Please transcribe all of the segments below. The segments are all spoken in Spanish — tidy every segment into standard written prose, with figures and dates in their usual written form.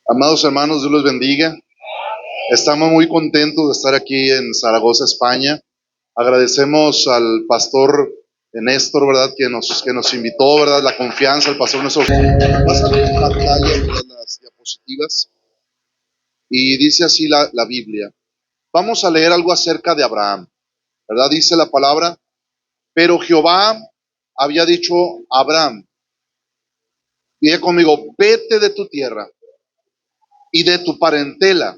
Amados hermanos, Dios los bendiga. Estamos muy contentos de estar aquí en Zaragoza, España. Agradecemos al pastor Néstor, ¿verdad? Que nos invitó, ¿verdad? La confianza, el pastor Néstor. Va a salir en pantalla, ¿verdad? Las diapositivas. Y dice así la Biblia. Vamos a leer algo acerca de Abraham, ¿verdad? Dice la palabra, pero Jehová había dicho a Abraham, diga conmigo, vete de tu tierra y de tu parentela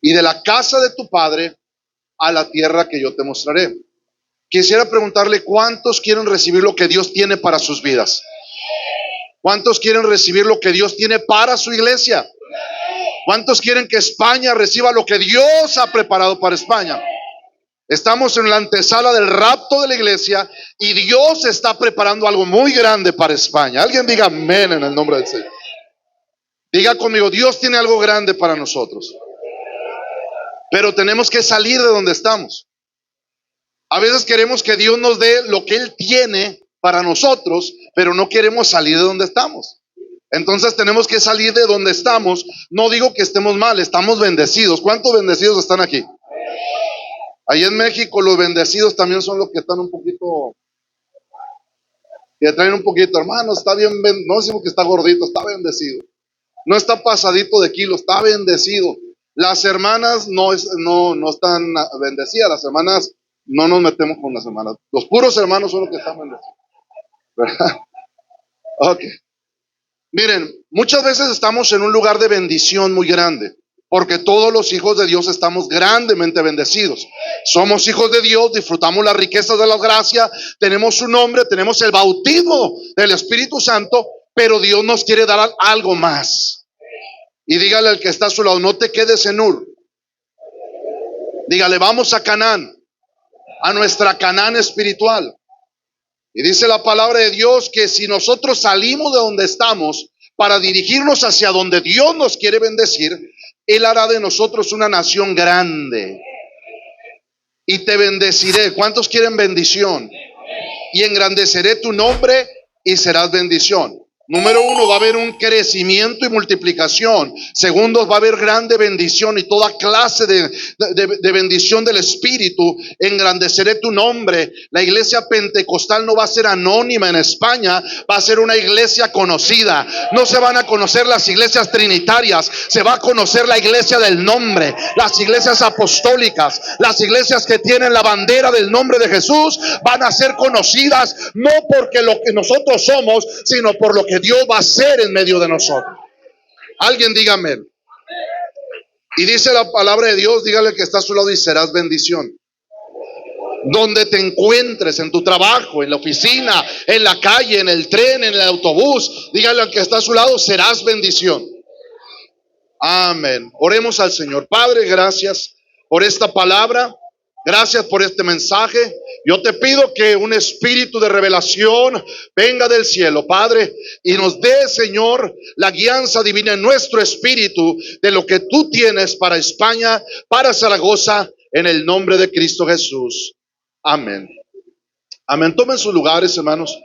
y de la casa de tu padre a la tierra que yo te mostraré. Quisiera preguntarle, ¿cuántos quieren recibir lo que Dios tiene para sus vidas? ¿Cuántos quieren recibir lo que Dios tiene para su iglesia? ¿Cuántos quieren que España reciba lo que Dios ha preparado para España? Estamos en la antesala del rapto de la iglesia y Dios está preparando algo muy grande para España. Alguien diga amén en el nombre del Señor. Diga conmigo, Dios tiene algo grande para nosotros. Pero tenemos que salir de donde estamos. A veces queremos que Dios nos dé lo que Él tiene para nosotros, pero no queremos salir de donde estamos. Entonces tenemos que salir de donde estamos. No digo que estemos mal, estamos bendecidos. ¿Cuántos bendecidos están aquí? Ahí en México los bendecidos también son los que están un poquito, que traen un poquito, hermano, está bien, no decimos que está gordito, está bendecido. No está pasadito de kilo, está bendecido. Las hermanas no están bendecidas, las hermanas no nos metemos con las hermanas. Los puros hermanos son los que están bendecidos, ¿verdad? Ok. Miren, muchas veces estamos en un lugar de bendición muy grande, porque todos los hijos de Dios estamos grandemente bendecidos. Somos hijos de Dios, disfrutamos las riquezas de la gracia, tenemos su nombre, tenemos el bautismo del Espíritu Santo, pero Dios nos quiere dar algo más. Y dígale al que está a su lado, no te quedes en Ur. Dígale, vamos a Canaán, a nuestra Canaán espiritual. Y dice la palabra de Dios que si nosotros salimos de donde estamos para dirigirnos hacia donde Dios nos quiere bendecir, Él hará de nosotros una nación grande. Y te bendeciré. ¿Cuántos quieren bendición? Y engrandeceré tu nombre y serás bendición. Número 1, va a haber un crecimiento y multiplicación. Segundo, va a haber grande bendición y toda clase de bendición del Espíritu. Engrandeceré tu nombre. La iglesia pentecostal no va a ser anónima en España, va a ser una iglesia conocida. No se van a conocer las iglesias trinitarias, se va a conocer la iglesia del nombre, las iglesias apostólicas, las iglesias que tienen la bandera del nombre de Jesús van a ser conocidas no porque lo que nosotros somos, sino por lo que Dios va a hacer en medio de nosotros. Alguien diga amén. Y dice la palabra de Dios, dígale que está a su lado y serás bendición. Donde te encuentres, en tu trabajo, en la oficina, en la calle, en el tren, en el autobús, dígale al que está a su lado, serás bendición. Amén. Oremos al Señor. Padre, gracias por esta palabra. Gracias por este mensaje. Yo te pido que un espíritu de revelación venga del cielo, Padre, y nos dé, Señor, la guianza divina en nuestro espíritu de lo que tú tienes para España, para Zaragoza, en el nombre de Cristo Jesús. Amén. Amén. Tomen sus lugares, hermanos.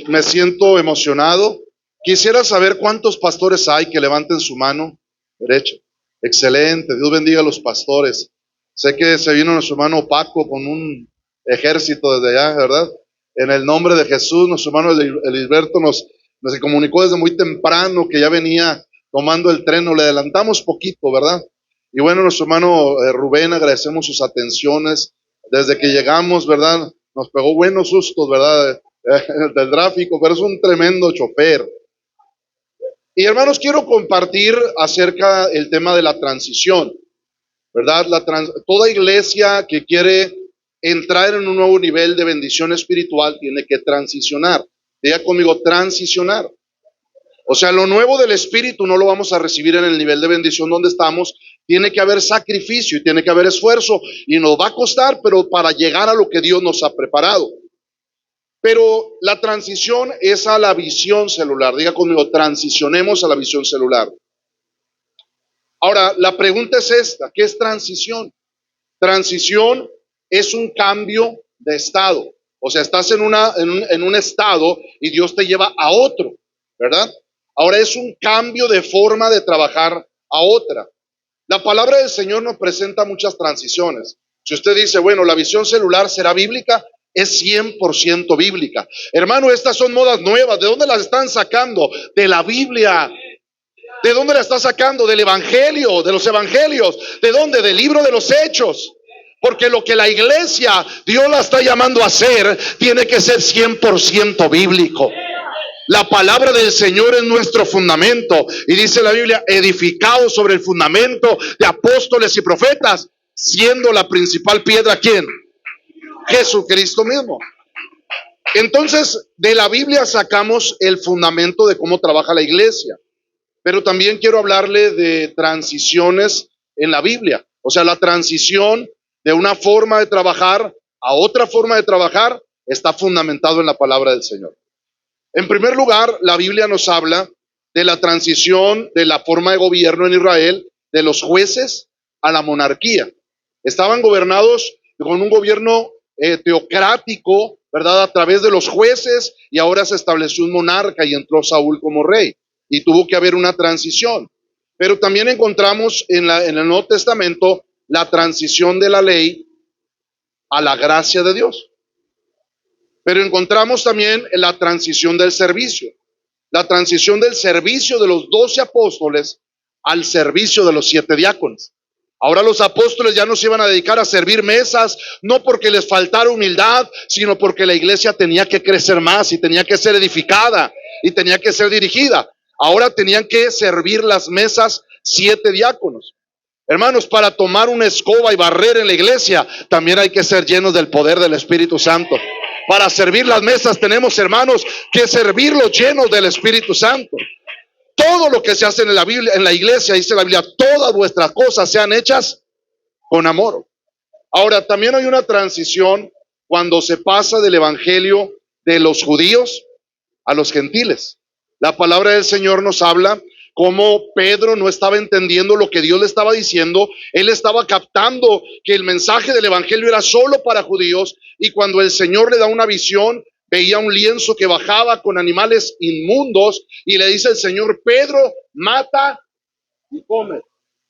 Me siento emocionado. Quisiera saber cuántos pastores hay que levanten su mano derecha. Excelente. Dios bendiga a los pastores. Sé que se vino nuestro hermano Paco con un ejército desde allá, ¿verdad? En el nombre de Jesús, nuestro hermano Elisberto nos comunicó desde muy temprano que ya venía tomando el tren, le adelantamos poquito, ¿verdad? Y bueno, nuestro hermano Rubén, agradecemos sus atenciones. Desde que llegamos, ¿verdad? Nos pegó buenos sustos, ¿verdad? Del tráfico, pero es un tremendo chofer. Y hermanos, quiero compartir acerca del tema de la transición. ¿Verdad? Toda iglesia que quiere entrar en un nuevo nivel de bendición espiritual tiene que transicionar. Diga conmigo, transicionar. O sea, lo nuevo del Espíritu no lo vamos a recibir en el nivel de bendición donde estamos. Tiene que haber sacrificio y tiene que haber esfuerzo. Y nos va a costar, pero para llegar a lo que Dios nos ha preparado. Pero la transición es a la visión celular. Diga conmigo, transicionemos a la visión celular. Ahora, la pregunta es esta, ¿qué es transición? Transición es un cambio de estado. O sea, estás en un estado y Dios te lleva a otro, ¿verdad? Ahora es un cambio de forma de trabajar a otra. La palabra del Señor nos presenta muchas transiciones. Si usted dice, bueno, la visión celular será bíblica, es 100% bíblica. Hermano, estas son modas nuevas. ¿De dónde las están sacando? De la Biblia. ¿De dónde la está sacando? Del Evangelio, de los Evangelios. ¿De dónde? Del libro de los Hechos. Porque lo que la iglesia, Dios la está llamando a hacer, tiene que ser 100% bíblico. La palabra del Señor es nuestro fundamento. Y dice la Biblia, edificado sobre el fundamento de apóstoles y profetas, siendo la principal piedra, ¿quién? Jesucristo mismo. Entonces, de la Biblia sacamos el fundamento de cómo trabaja la iglesia. Pero también quiero hablarle de transiciones en la Biblia. O sea, la transición de una forma de trabajar a otra forma de trabajar está fundamentado en la palabra del Señor. En primer lugar, la Biblia nos habla de la transición de la forma de gobierno en Israel, de los jueces a la monarquía. Estaban gobernados con un gobierno teocrático, ¿verdad? A través de los jueces, y ahora se estableció un monarca y entró Saúl como rey. Y tuvo que haber una transición. Pero también encontramos en el Nuevo Testamento la transición de la ley a la gracia de Dios. Pero encontramos también la transición del servicio. La transición del servicio de los 12 apóstoles al servicio de los 7 diáconos. Ahora los apóstoles ya no se iban a dedicar a servir mesas, no porque les faltara humildad, sino porque la iglesia tenía que crecer más y tenía que ser edificada y tenía que ser dirigida. Ahora tenían que servir las mesas 7 diáconos. Hermanos, para tomar una escoba y barrer en la iglesia, también hay que ser llenos del poder del Espíritu Santo. Para servir las mesas tenemos, hermanos, que servirlos llenos del Espíritu Santo. Todo lo que se hace en la Biblia, en la iglesia, dice la Biblia, todas vuestras cosas sean hechas con amor. Ahora, también hay una transición cuando se pasa del evangelio de los judíos a los gentiles. La palabra del Señor nos habla cómo Pedro no estaba entendiendo lo que Dios le estaba diciendo. Él estaba captando que el mensaje del evangelio era solo para judíos, y cuando el Señor le da una visión, veía un lienzo que bajaba con animales inmundos y le dice el Señor, Pedro, mata y come.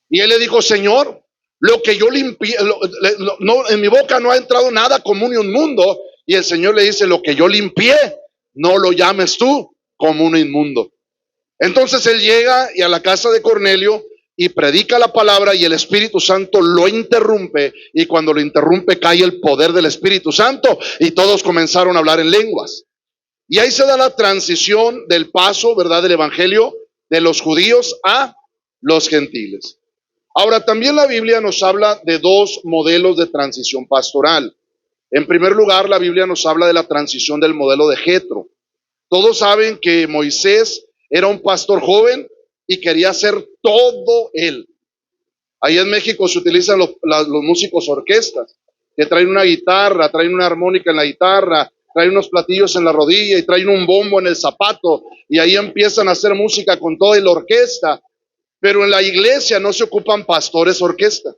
Y él le dijo, Señor, lo que yo limpié, no, en mi boca no ha entrado nada común y inmundo. Y el Señor le dice, lo que yo limpié, no lo llames tú común e inmundo. Entonces él llega y a la casa de Cornelio y predica la palabra, y el Espíritu Santo lo interrumpe, y cuando lo interrumpe cae el poder del Espíritu Santo y todos comenzaron a hablar en lenguas. Y ahí se da la transición del paso, ¿verdad?, del evangelio de los judíos a los gentiles. Ahora, también la Biblia nos habla de 2 modelos de transición pastoral. En primer lugar, la Biblia nos habla de la transición del modelo de Jetro. Todos saben que Moisés era un pastor joven y quería hacer todo él. Ahí en México se utilizan los músicos orquestas, que traen una guitarra, traen una armónica en la guitarra, traen unos platillos en la rodilla y traen un bombo en el zapato, y ahí empiezan a hacer música con toda la orquesta. Pero en la iglesia no se ocupan pastores orquesta.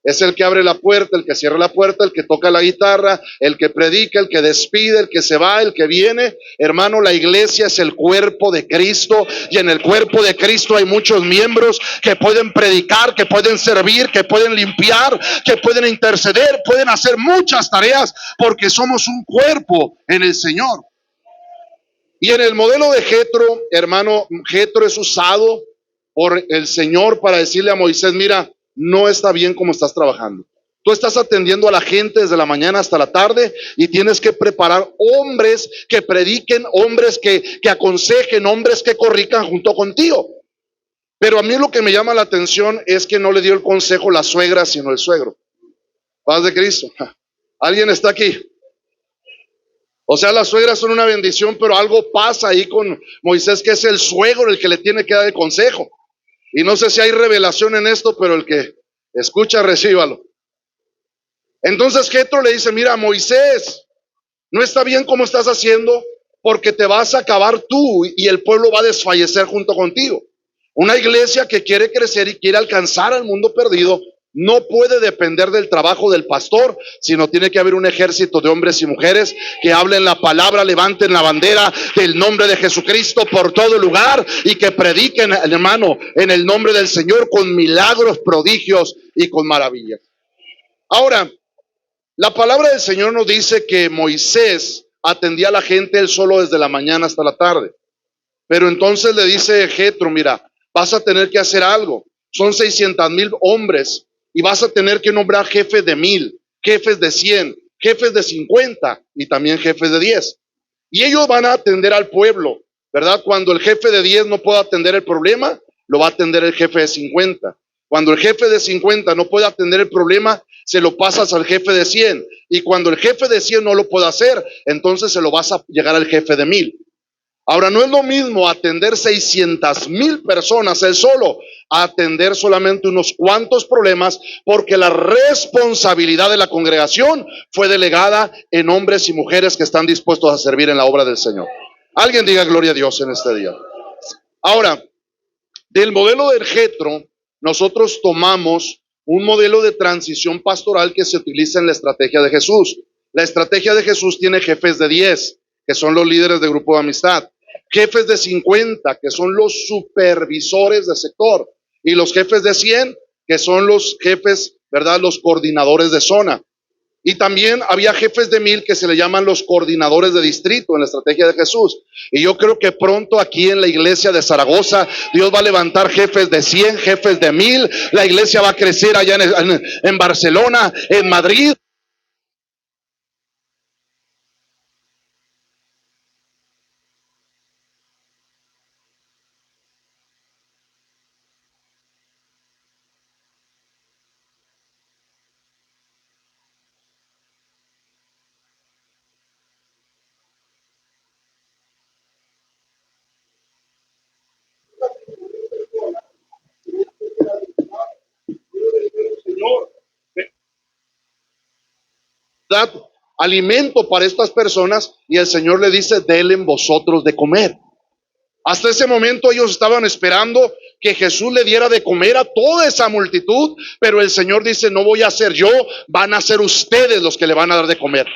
Es el que abre la puerta, el que cierra la puerta, el que toca la guitarra, el que predica, el que despide, el que se va, el que viene. Hermano, la iglesia es el cuerpo de Cristo, y en el cuerpo de Cristo hay muchos miembros que pueden predicar, que pueden servir, que pueden limpiar, que pueden interceder, pueden hacer muchas tareas, porque somos un cuerpo en el Señor. Y en el modelo de Jetro, hermano, Jetro es usado por el Señor para decirle a Moisés, mira, no está bien como estás trabajando. Tú estás atendiendo a la gente desde la mañana hasta la tarde, y tienes que preparar hombres que prediquen, hombres que aconsejen, hombres que corrijan junto contigo. Pero a mí lo que me llama la atención es que no le dio el consejo la suegra, sino el suegro. Paz de Cristo. ¿Alguien está aquí? O sea, las suegras son una bendición, pero algo pasa ahí con Moisés, que es el suegro el que le tiene que dar el consejo. Y no sé si hay revelación en esto, pero el que escucha, recíbalo. Entonces Jetro le dice, mira, Moisés, no está bien como estás haciendo, porque te vas a acabar tú y el pueblo va a desfallecer junto contigo. Una iglesia que quiere crecer y quiere alcanzar al mundo perdido no puede depender del trabajo del pastor, sino tiene que haber un ejército de hombres y mujeres que hablen la palabra, levanten la bandera del nombre de Jesucristo por todo lugar y que prediquen, hermano, en el nombre del Señor con milagros, prodigios y con maravillas. Ahora, la palabra del Señor nos dice que Moisés atendía a la gente él solo desde la mañana hasta la tarde. Pero entonces le dice Jetro, mira, vas a tener que hacer algo. Son 600,000 hombres y vas a tener que nombrar jefes de 1,000, jefes de 100, jefes de 50 y también jefes de 10. Y ellos van a atender al pueblo, ¿verdad? Cuando el jefe de 10 no pueda atender el problema, lo va a atender el jefe de 50. Cuando el jefe de 50 no puede atender el problema, se lo pasas al jefe de 100. Y cuando el jefe de 100 no lo puede hacer, entonces se lo vas a llegar al jefe de 1,000. Ahora, no es lo mismo atender 600,000 personas él solo, a atender solamente unos cuantos problemas, porque la responsabilidad de la congregación fue delegada en hombres y mujeres que están dispuestos a servir en la obra del Señor. Alguien diga gloria a Dios en este día. Ahora, del modelo del Jetro, nosotros tomamos un modelo de transición pastoral que se utiliza en la estrategia de Jesús. La estrategia de Jesús tiene jefes de 10, que son los líderes de grupo de amistad, jefes de 50, que son los supervisores de sector, y los jefes de 100, que son los jefes, ¿verdad? Los coordinadores de zona. Y también había jefes de 1,000 que se le llaman los coordinadores de distrito en la estrategia de Jesús. Y yo creo que pronto aquí en la iglesia de Zaragoza, Dios va a levantar jefes de 100, jefes de 1,000. La iglesia va a crecer allá en Barcelona, en Madrid. Señor, ¿verdad? Alimento para estas personas y el Señor le dice, denle vosotros de comer. Hasta ese momento ellos estaban esperando que Jesús le diera de comer a toda esa multitud, pero el Señor dice, no voy a ser yo, van a ser ustedes los que le van a dar de comer.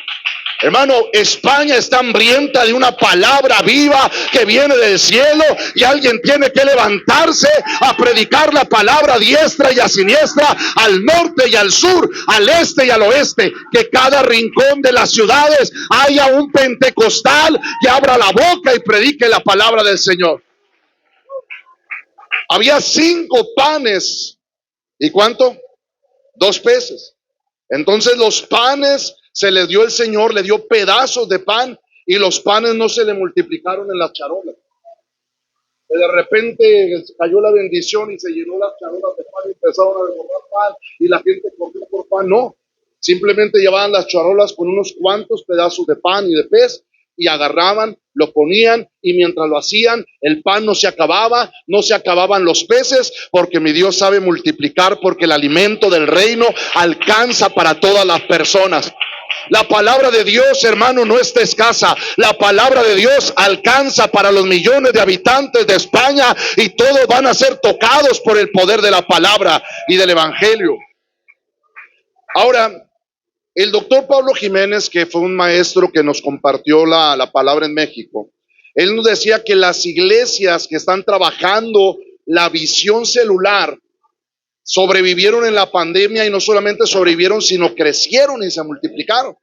Hermano, España está hambrienta de una palabra viva que viene del cielo y alguien tiene que levantarse a predicar la palabra a diestra y a siniestra, al norte y al sur, al este y al oeste, que cada rincón de las ciudades haya un pentecostal que abra la boca y predique la palabra del Señor. Había 5 panes. ¿Y cuánto? 2 peces. Entonces los panes se les dio el Señor, le dio pedazos de pan y los panes no se le multiplicaron en las charolas. Y de repente cayó la bendición y se llenó las charolas de pan y empezaron a desbordar pan y la gente corrió por pan. No, simplemente llevaban las charolas con unos cuantos pedazos de pan y de pez y agarraban, lo ponían y mientras lo hacían, el pan no se acababa, no se acababan los peces, porque mi Dios sabe multiplicar, porque el alimento del reino alcanza para todas las personas. La palabra de Dios, hermano, no está escasa. La palabra de Dios alcanza para los millones de habitantes de España y todos van a ser tocados por el poder de la palabra y del evangelio. Ahora, el doctor Pablo Jiménez, que fue un maestro que nos compartió la palabra en México, él nos decía que las iglesias que están trabajando la visión celular sobrevivieron en la pandemia y no solamente sobrevivieron, sino crecieron y se multiplicaron.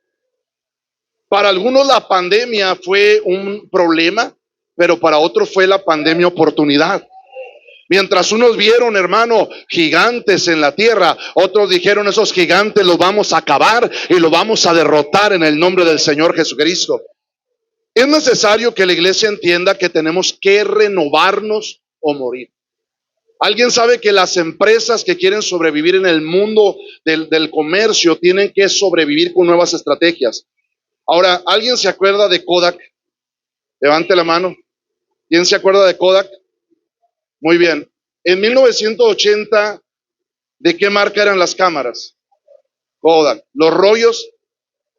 Para algunos la pandemia fue un problema, pero para otros fue la pandemia oportunidad. Mientras unos vieron, hermano, gigantes en la tierra, otros dijeron, esos gigantes los vamos a acabar y los vamos a derrotar en el nombre del Señor Jesucristo. Es necesario que la iglesia entienda que tenemos que renovarnos o morir. ¿Alguien sabe que las empresas que quieren sobrevivir en el mundo del comercio tienen que sobrevivir con nuevas estrategias? Ahora, ¿alguien se acuerda de Kodak? Levante la mano. ¿Quién se acuerda de Kodak? Muy bien. En 1980, ¿de qué marca eran las cámaras? Kodak. ¿Los rollos?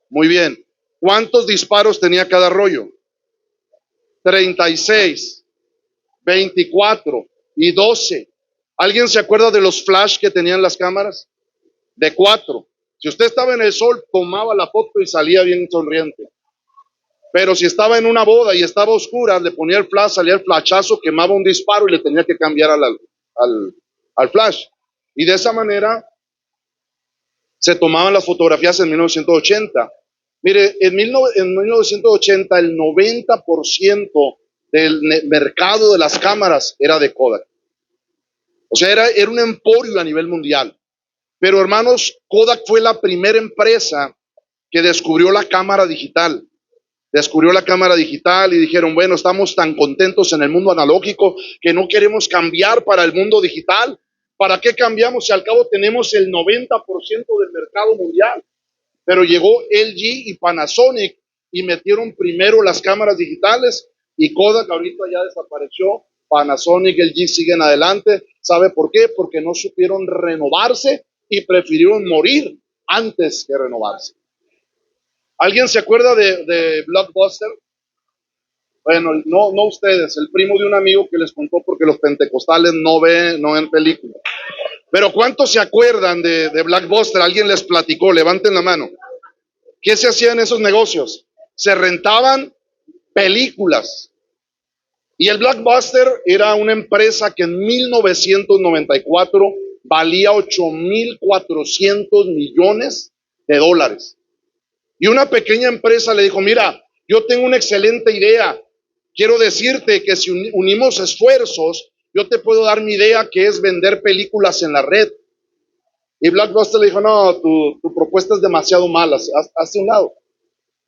Muy bien. ¿Cuántos disparos tenía cada rollo? 36, 24 y 12. ¿Alguien se acuerda de los flash que tenían las cámaras? de 4. Si usted estaba en el sol, tomaba la foto y salía bien sonriente. Pero si estaba en una boda y estaba oscura, le ponía el flash, salía el flashazo, quemaba un disparo y le tenía que cambiar al flash. Y de esa manera se tomaban las fotografías en 1980. Mire, en 1980 el 90% del mercado de las cámaras era de Kodak. O sea, era un emporio a nivel mundial. Pero hermanos, Kodak fue la primera empresa que descubrió la cámara digital. Descubrió la cámara digital y dijeron, bueno, estamos tan contentos en el mundo analógico que no queremos cambiar para el mundo digital. ¿Para qué cambiamos si al cabo tenemos el 90% del mercado mundial? Pero llegó LG y Panasonic y metieron primero las cámaras digitales y Kodak ahorita ya desapareció. Panasonic y LG siguen adelante. ¿Sabe por qué? Porque no supieron renovarse y prefirieron morir antes que renovarse. ¿Alguien se acuerda de Blockbuster? Bueno, no ustedes, el primo de un amigo que les contó porque los pentecostales no ven películas. Pero ¿cuántos se acuerdan de Blockbuster? ¿Alguien les platicó? Levanten la mano. ¿Qué se hacía en esos negocios? Se rentaban películas. Y el Blockbuster era una empresa que en 1994 valía 8,400 millones de dólares. Y una pequeña empresa le dijo, mira, yo tengo una excelente idea. Quiero decirte que si unimos esfuerzos, yo te puedo dar mi idea que es vender películas en la red. Y Blockbuster le dijo, no, tu propuesta es demasiado mala, hazte un lado.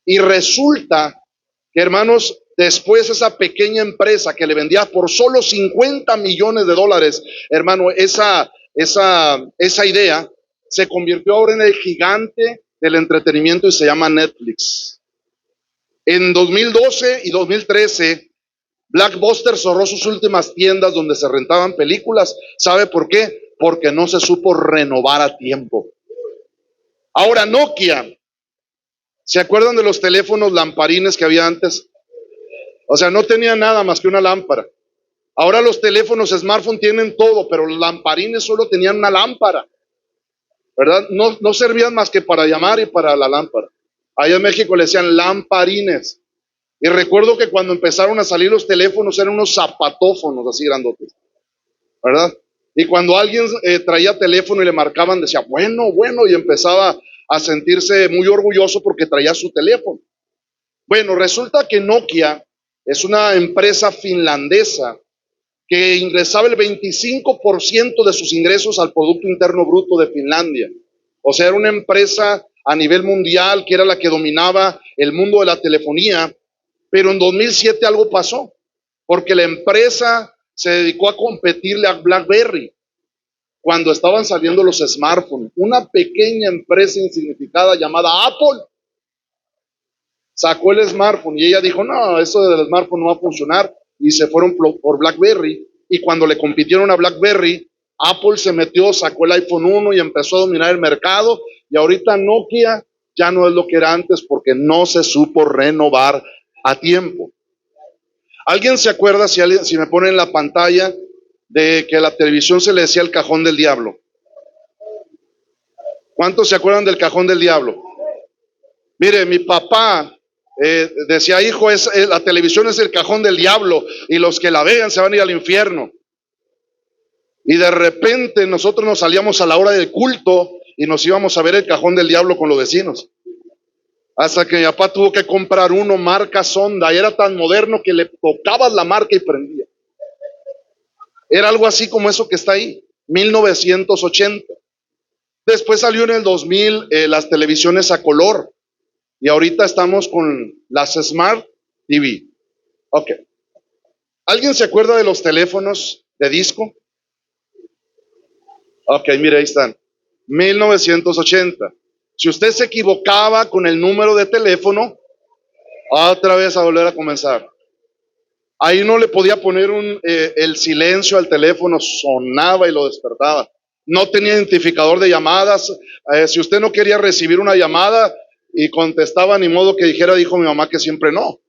Y resulta que, hermanos, después esa pequeña empresa que le vendía por solo 50 millones de dólares, hermano, esa idea se convirtió ahora en el gigante del entretenimiento y se llama Netflix. En 2012 y 2013, Blockbuster cerró sus últimas tiendas donde se rentaban películas. ¿Sabe por qué? Porque no se supo renovar a tiempo. Ahora, Nokia, ¿se acuerdan de los teléfonos lamparines que había antes? O sea, no tenía nada más que una lámpara. Ahora los teléfonos smartphone tienen todo, pero los lamparines solo tenían una lámpara, ¿verdad? No servían más que para llamar y para la lámpara. Allá en México le decían lamparines. Y recuerdo que cuando empezaron a salir los teléfonos eran unos zapatófonos así grandotes, ¿verdad? Y cuando alguien traía teléfono y le marcaban, decía, bueno, y empezaba a sentirse muy orgulloso porque traía su teléfono. Bueno, resulta que Nokia es una empresa finlandesa que ingresaba el 25% de sus ingresos al Producto Interno Bruto de Finlandia. O sea, era una empresa a nivel mundial que era la que dominaba el mundo de la telefonía, pero en 2007 algo pasó, porque la empresa se dedicó a competirle a BlackBerry cuando estaban saliendo los smartphones. Una pequeña empresa insignificada llamada Apple sacó el smartphone y ella dijo, no, eso del smartphone no va a funcionar, y se fueron por BlackBerry. Y cuando le compitieron a BlackBerry, Apple se metió, sacó el iPhone 1 y empezó a dominar el mercado, y ahorita Nokia ya no es lo que era antes porque no se supo renovar a tiempo. ¿Alguien se acuerda, si me pone en la pantalla, de que a la televisión se le decía el cajón del diablo? ¿Cuántos se acuerdan del cajón del diablo? Mire, mi papá decía, hijo, la televisión es el cajón del diablo y los que la vean se van a ir al infierno. Y de repente nosotros nos salíamos a la hora del culto y nos íbamos a ver el cajón del diablo con los vecinos. Hasta que mi papá tuvo que comprar uno marca Sonda. Era tan moderno que le tocabas la marca y prendía. Era algo así como eso que está ahí, 1980. Después salió en el 2000 las televisiones a color. Y ahorita estamos con las Smart TV. Ok. ¿Alguien se acuerda de los teléfonos de disco? Ok, mire, ahí están. 1980. Si usted se equivocaba con el número de teléfono, otra vez a volver a comenzar. Ahí no le podía poner el silencio al teléfono, sonaba y lo despertaba. No tenía identificador de llamadas. Si usted no quería recibir una llamada y contestaba, ni modo que dijera, dijo mi mamá que siempre no.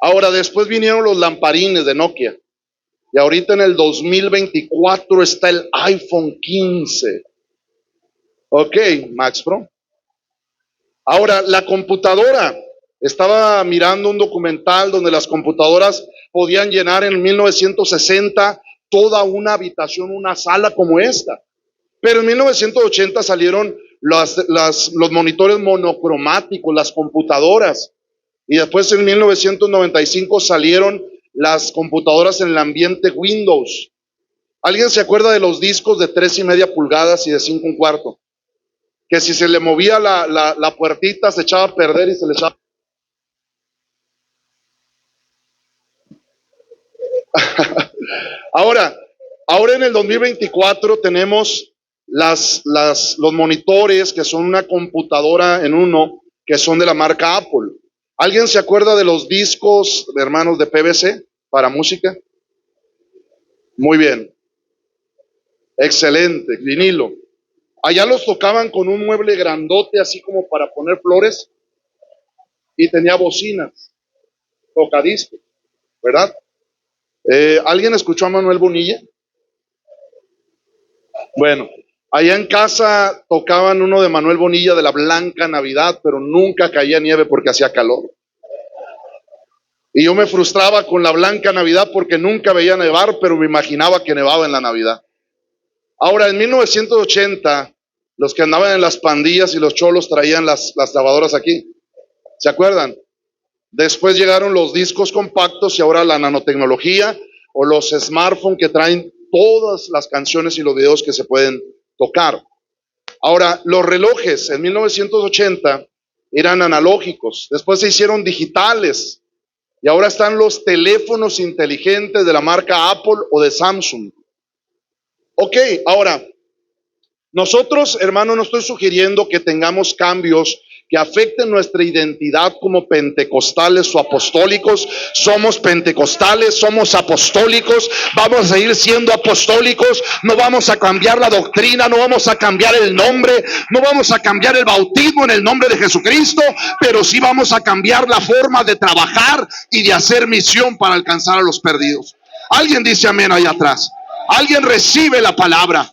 Ahora, después vinieron los lamparines de Nokia. Y ahorita en el 2024 está el iPhone 15. Ok, Max Pro. Ahora, la computadora. Estaba mirando un documental donde las computadoras podían llenar en 1960 toda una habitación, una sala como esta. Pero en 1980 salieron los monitores monocromáticos, las computadoras. Y después en 1995 salieron las computadoras en el ambiente Windows. ¿Alguien se acuerda de los discos de 3,5 pulgadas y de 5,1/4? Que si se le movía la puertita se echaba a perder y se le echaba. Ahora, ahora en el 2024 tenemos los monitores que son una computadora en uno, que son de la marca Apple. ¿Alguien se acuerda de los discos, hermanos, de PVC para música? Muy bien, excelente, vinilo. Allá los tocaban con un mueble grandote, así como para poner flores, y tenía bocinas, tocadiscos, ¿verdad? ¿Alguien escuchó a Manuel Bonilla? Bueno, allá en casa tocaban uno de Manuel Bonilla de la Blanca Navidad, pero nunca caía nieve porque hacía calor. Y yo me frustraba con la Blanca Navidad porque nunca veía nevar, pero me imaginaba que nevaba en la Navidad. Ahora, en 1980, los que andaban en las pandillas y los cholos traían las lavadoras aquí. ¿Se acuerdan? Después llegaron los discos compactos y ahora la nanotecnología o los smartphones que traen todas las canciones y los videos que se pueden tocar. Ahora, los relojes en 1980 eran analógicos, después se hicieron digitales y ahora están los teléfonos inteligentes de la marca Apple o de Samsung. Ok, ahora, nosotros, hermano, no estoy sugiriendo que tengamos cambios que afecten nuestra identidad como pentecostales o apostólicos. Somos pentecostales, somos apostólicos, vamos a seguir siendo apostólicos, no vamos a cambiar la doctrina, no vamos a cambiar el nombre, no vamos a cambiar el bautismo en el nombre de Jesucristo, pero sí vamos a cambiar la forma de trabajar y de hacer misión para alcanzar a los perdidos. Alguien dice amén allá atrás. Alguien recibe la palabra.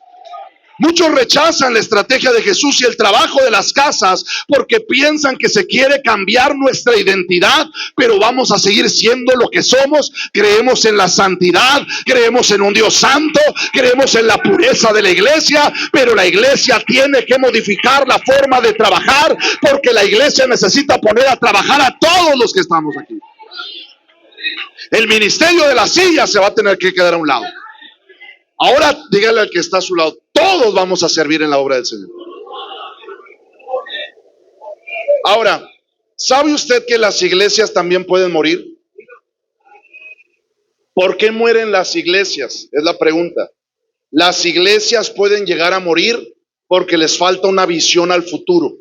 Muchos rechazan la estrategia de Jesús y el trabajo de las casas porque piensan que se quiere cambiar nuestra identidad, pero vamos a seguir siendo lo que somos. Creemos en la santidad, creemos en un Dios santo, creemos en la pureza de la iglesia, pero la iglesia tiene que modificar la forma de trabajar porque la iglesia necesita poner a trabajar a todos los que estamos aquí. El ministerio de la silla se va a tener que quedar a un lado. Ahora dígale al que está a su lado, todos vamos a servir en la obra del Señor. Ahora, ¿sabe usted que las iglesias también pueden morir? ¿Por qué mueren las iglesias? Es la pregunta. Las iglesias pueden llegar a morir porque les falta una visión al futuro.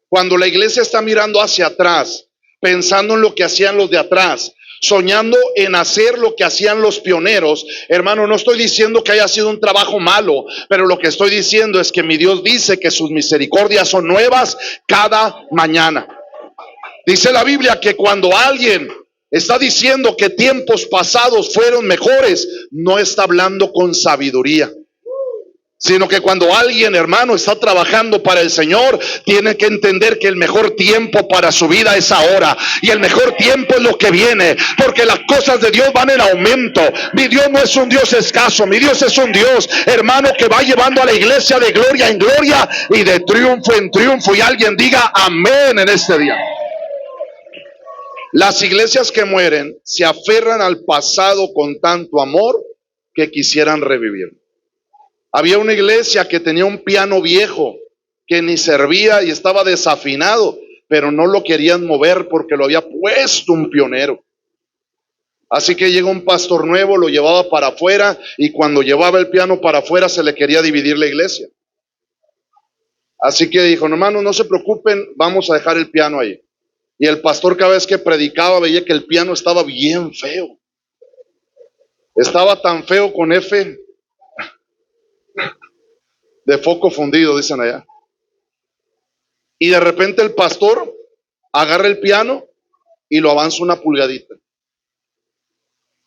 Cuando la iglesia está mirando hacia atrás, pensando en lo que hacían los de atrás, soñando en hacer lo que hacían los pioneros, hermano, no estoy diciendo que haya sido un trabajo malo, pero lo que estoy diciendo es que mi Dios dice que sus misericordias son nuevas cada mañana. Dice la Biblia que cuando alguien está diciendo que tiempos pasados fueron mejores, no está hablando con sabiduría, sino que cuando alguien, hermano, está trabajando para el Señor, tiene que entender que el mejor tiempo para su vida es ahora, y el mejor tiempo es lo que viene, porque las cosas de Dios van en aumento. Mi Dios no es un Dios escaso, mi Dios es un Dios, hermano, que va llevando a la iglesia de gloria en gloria y de triunfo en triunfo. Y alguien diga amén en este día. Las iglesias que mueren se aferran al pasado con tanto amor que quisieran revivir. Había una iglesia que tenía un piano viejo que ni servía y estaba desafinado, pero no lo querían mover porque lo había puesto un pionero. Así que llegó un pastor nuevo, lo llevaba para afuera y cuando llevaba el piano para afuera se le quería dividir la iglesia. Así que dijo, hermano, no se preocupen, vamos a dejar el piano ahí. Y el pastor cada vez que predicaba veía que el piano estaba bien feo. Estaba tan feo con F de foco fundido, dicen allá. Y de repente el pastor agarra el piano y lo avanza una pulgadita.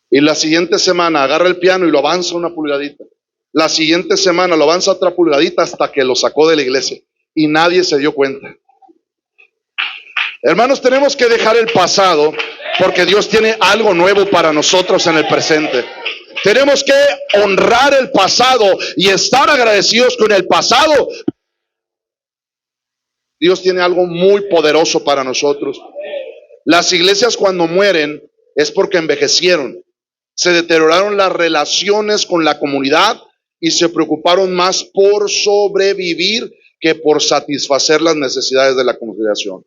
Y la siguiente semana agarra el piano y lo avanza una pulgadita. La siguiente semana lo avanza otra pulgadita hasta que lo sacó de la iglesia y nadie se dio cuenta. Hermanos, tenemos que dejar el pasado porque Dios tiene algo nuevo para nosotros en el presente. Tenemos que honrar el pasado y estar agradecidos con el pasado. Dios tiene algo muy poderoso para nosotros. Las iglesias cuando mueren es porque envejecieron, se deterioraron las relaciones con la comunidad y se preocuparon más por sobrevivir que por satisfacer las necesidades de la congregación.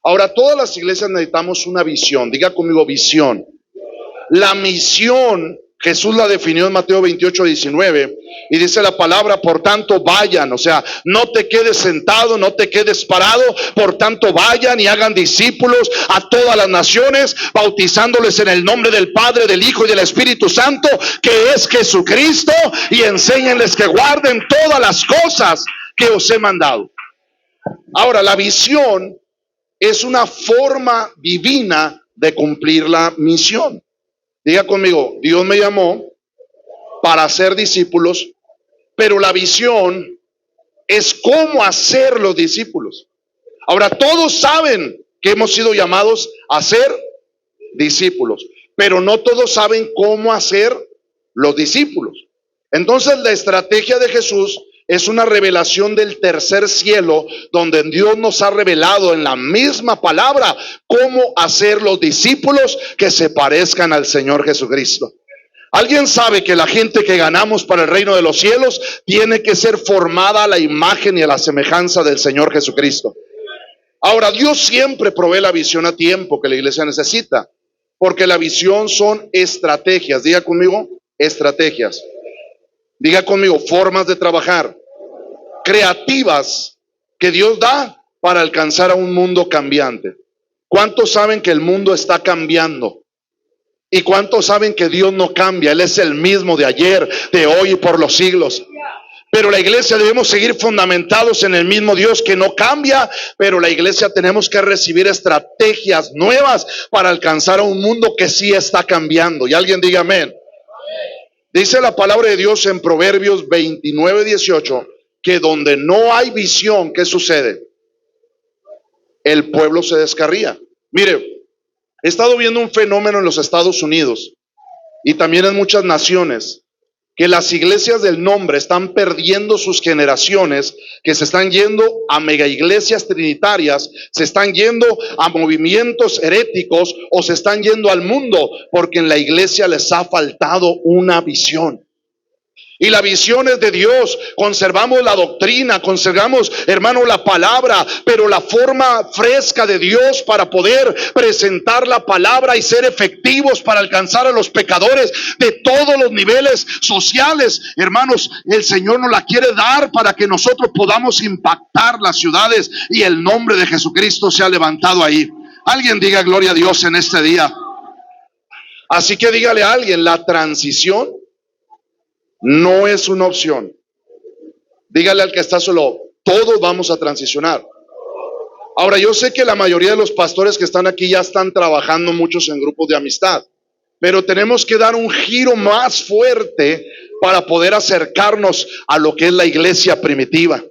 Ahora, todas las iglesias necesitamos una visión. Diga conmigo, visión. La misión, Jesús la definió en Mateo 28:19 y dice la palabra, por tanto vayan, o sea, no te quedes sentado, no te quedes parado, por tanto vayan y hagan discípulos a todas las naciones, bautizándoles en el nombre del Padre, del Hijo y del Espíritu Santo, que es Jesucristo, y enséñenles que guarden todas las cosas que os he mandado. Ahora, la visión es una forma divina de cumplir la misión. Diga conmigo, Dios me llamó para hacer discípulos, pero la visión es cómo hacer los discípulos. Ahora, todos saben que hemos sido llamados a ser discípulos, pero no todos saben cómo hacer los discípulos. Entonces, la estrategia de Jesús es una revelación del tercer cielo, donde Dios nos ha revelado en la misma palabra cómo hacer los discípulos que se parezcan al Señor Jesucristo. ¿Alguien sabe que la gente que ganamos para el reino de los cielos tiene que ser formada a la imagen y a la semejanza del Señor Jesucristo? Ahora, Dios siempre provee la visión a tiempo que la iglesia necesita, porque la visión son estrategias. Diga conmigo, estrategias. Diga conmigo, formas de trabajar creativas que Dios da para alcanzar a un mundo cambiante. ¿Cuántos saben que el mundo está cambiando? ¿Y cuántos saben que Dios no cambia? Él es el mismo de ayer, de hoy y por los siglos. Pero la iglesia debemos seguir fundamentados en el mismo Dios que no cambia, pero la iglesia tenemos que recibir estrategias nuevas para alcanzar a un mundo que sí está cambiando. Y alguien diga amén. Dice la palabra de Dios en Proverbios 29:18 que donde no hay visión, ¿qué sucede? El pueblo se descarría. Mire, he estado viendo un fenómeno en los Estados Unidos y también en muchas naciones, que las iglesias del nombre están perdiendo sus generaciones, que se están yendo a mega iglesias trinitarias, se están yendo a movimientos heréticos o se están yendo al mundo, porque en la iglesia les ha faltado una visión. Y la visión es de Dios. Conservamos la doctrina, conservamos, hermano, la palabra, pero la forma fresca de Dios para poder presentar la palabra y ser efectivos para alcanzar a los pecadores de todos los niveles sociales, hermanos, el Señor nos la quiere dar para que nosotros podamos impactar las ciudades y el nombre de Jesucristo se ha levantado ahí. Alguien diga gloria a Dios en este día. Así que dígale a alguien, la transición no es una opción. Dígale al que está solo, todos vamos a transicionar. Ahora, yo sé que la mayoría de los pastores que están aquí ya están trabajando muchos en grupos de amistad, pero tenemos que dar un giro más fuerte para poder acercarnos a lo que es la iglesia primitiva.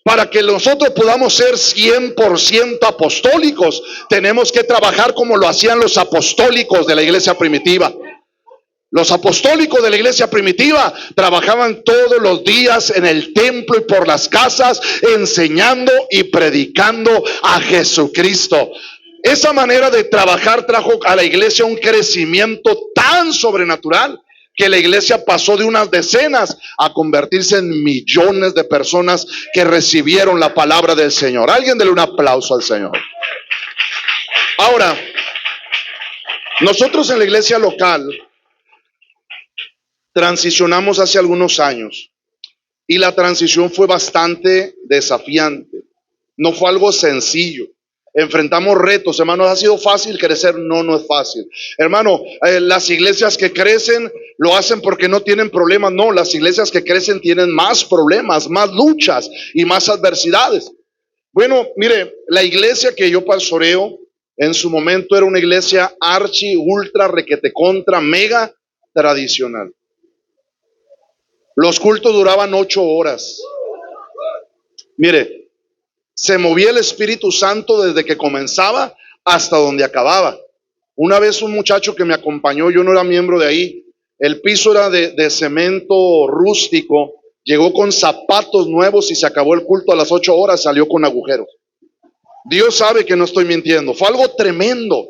Para que nosotros podamos ser 100% apostólicos, tenemos que trabajar como lo hacían los apostólicos de la iglesia primitiva. Los apostólicos de la iglesia primitiva trabajaban todos los días en el templo y por las casas, enseñando y predicando a Jesucristo. Esa manera de trabajar trajo a la iglesia un crecimiento tan sobrenatural que la iglesia pasó de unas decenas a convertirse en millones de personas que recibieron la palabra del Señor. Alguien dele un aplauso al Señor. Ahora, nosotros en la iglesia local transicionamos hace algunos años y la transición fue bastante desafiante. No fue algo sencillo. Enfrentamos retos, hermanos. ¿Ha sido fácil crecer? No, no es fácil. Hermano, las iglesias que crecen lo hacen porque no tienen problemas. No, las iglesias que crecen tienen más problemas, más luchas y más adversidades. Bueno, mire, la iglesia que yo pastoreo en su momento era una iglesia archi, ultra, requete, contra, mega tradicional. Los cultos duraban 8 horas. Mire, se movía el Espíritu Santo desde que comenzaba hasta donde acababa. Una vez un muchacho que me acompañó, yo no era miembro de ahí, el piso era de cemento rústico, llegó con zapatos nuevos y se acabó el culto a las 8 horas, salió con agujeros. Dios sabe que no estoy mintiendo, fue algo tremendo.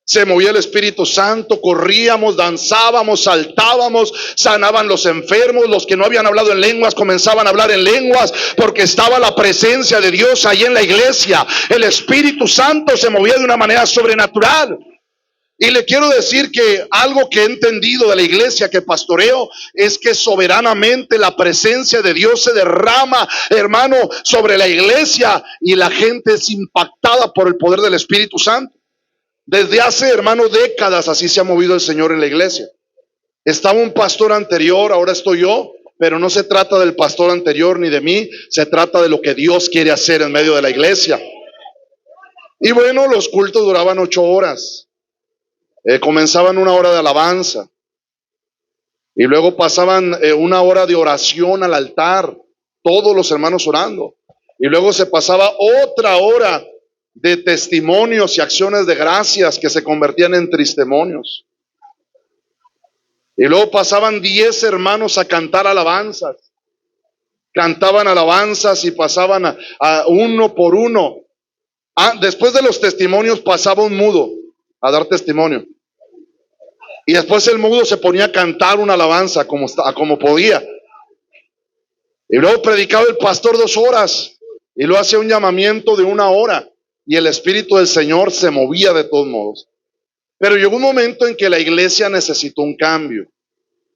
Se movía el Espíritu Santo, corríamos, danzábamos, saltábamos, sanaban los enfermos, los que no habían hablado en lenguas comenzaban a hablar en lenguas, porque estaba la presencia de Dios ahí en la iglesia. El Espíritu Santo se movía de una manera sobrenatural. Y le quiero decir que algo que he entendido de la iglesia que pastoreo es que soberanamente la presencia de Dios se derrama, hermano, sobre la iglesia, y la gente es impactada por el poder del Espíritu Santo. Desde hace, hermano, décadas así se ha movido el Señor en la iglesia. Estaba un pastor anterior, ahora estoy yo, pero no se trata del pastor anterior ni de mí, se trata de lo que Dios quiere hacer en medio de la iglesia. Y bueno, los cultos duraban 8 horas. Comenzaban 1 hora de alabanza y luego pasaban 1 hora de oración al altar, todos los hermanos orando, y luego se pasaba otra hora de testimonios y acciones de gracias que se convertían en tristemonios. Y luego pasaban 10 hermanos a cantar alabanzas. Cantaban alabanzas y pasaban a uno por uno. Después de los testimonios pasaba un mudo a dar testimonio. Y después el mudo se ponía a cantar una alabanza como podía. Y luego predicaba el pastor 2 horas. Y luego hacía un llamamiento de 1 hora. Y el Espíritu del Señor se movía de todos modos. Pero llegó un momento en que la iglesia necesitó un cambio.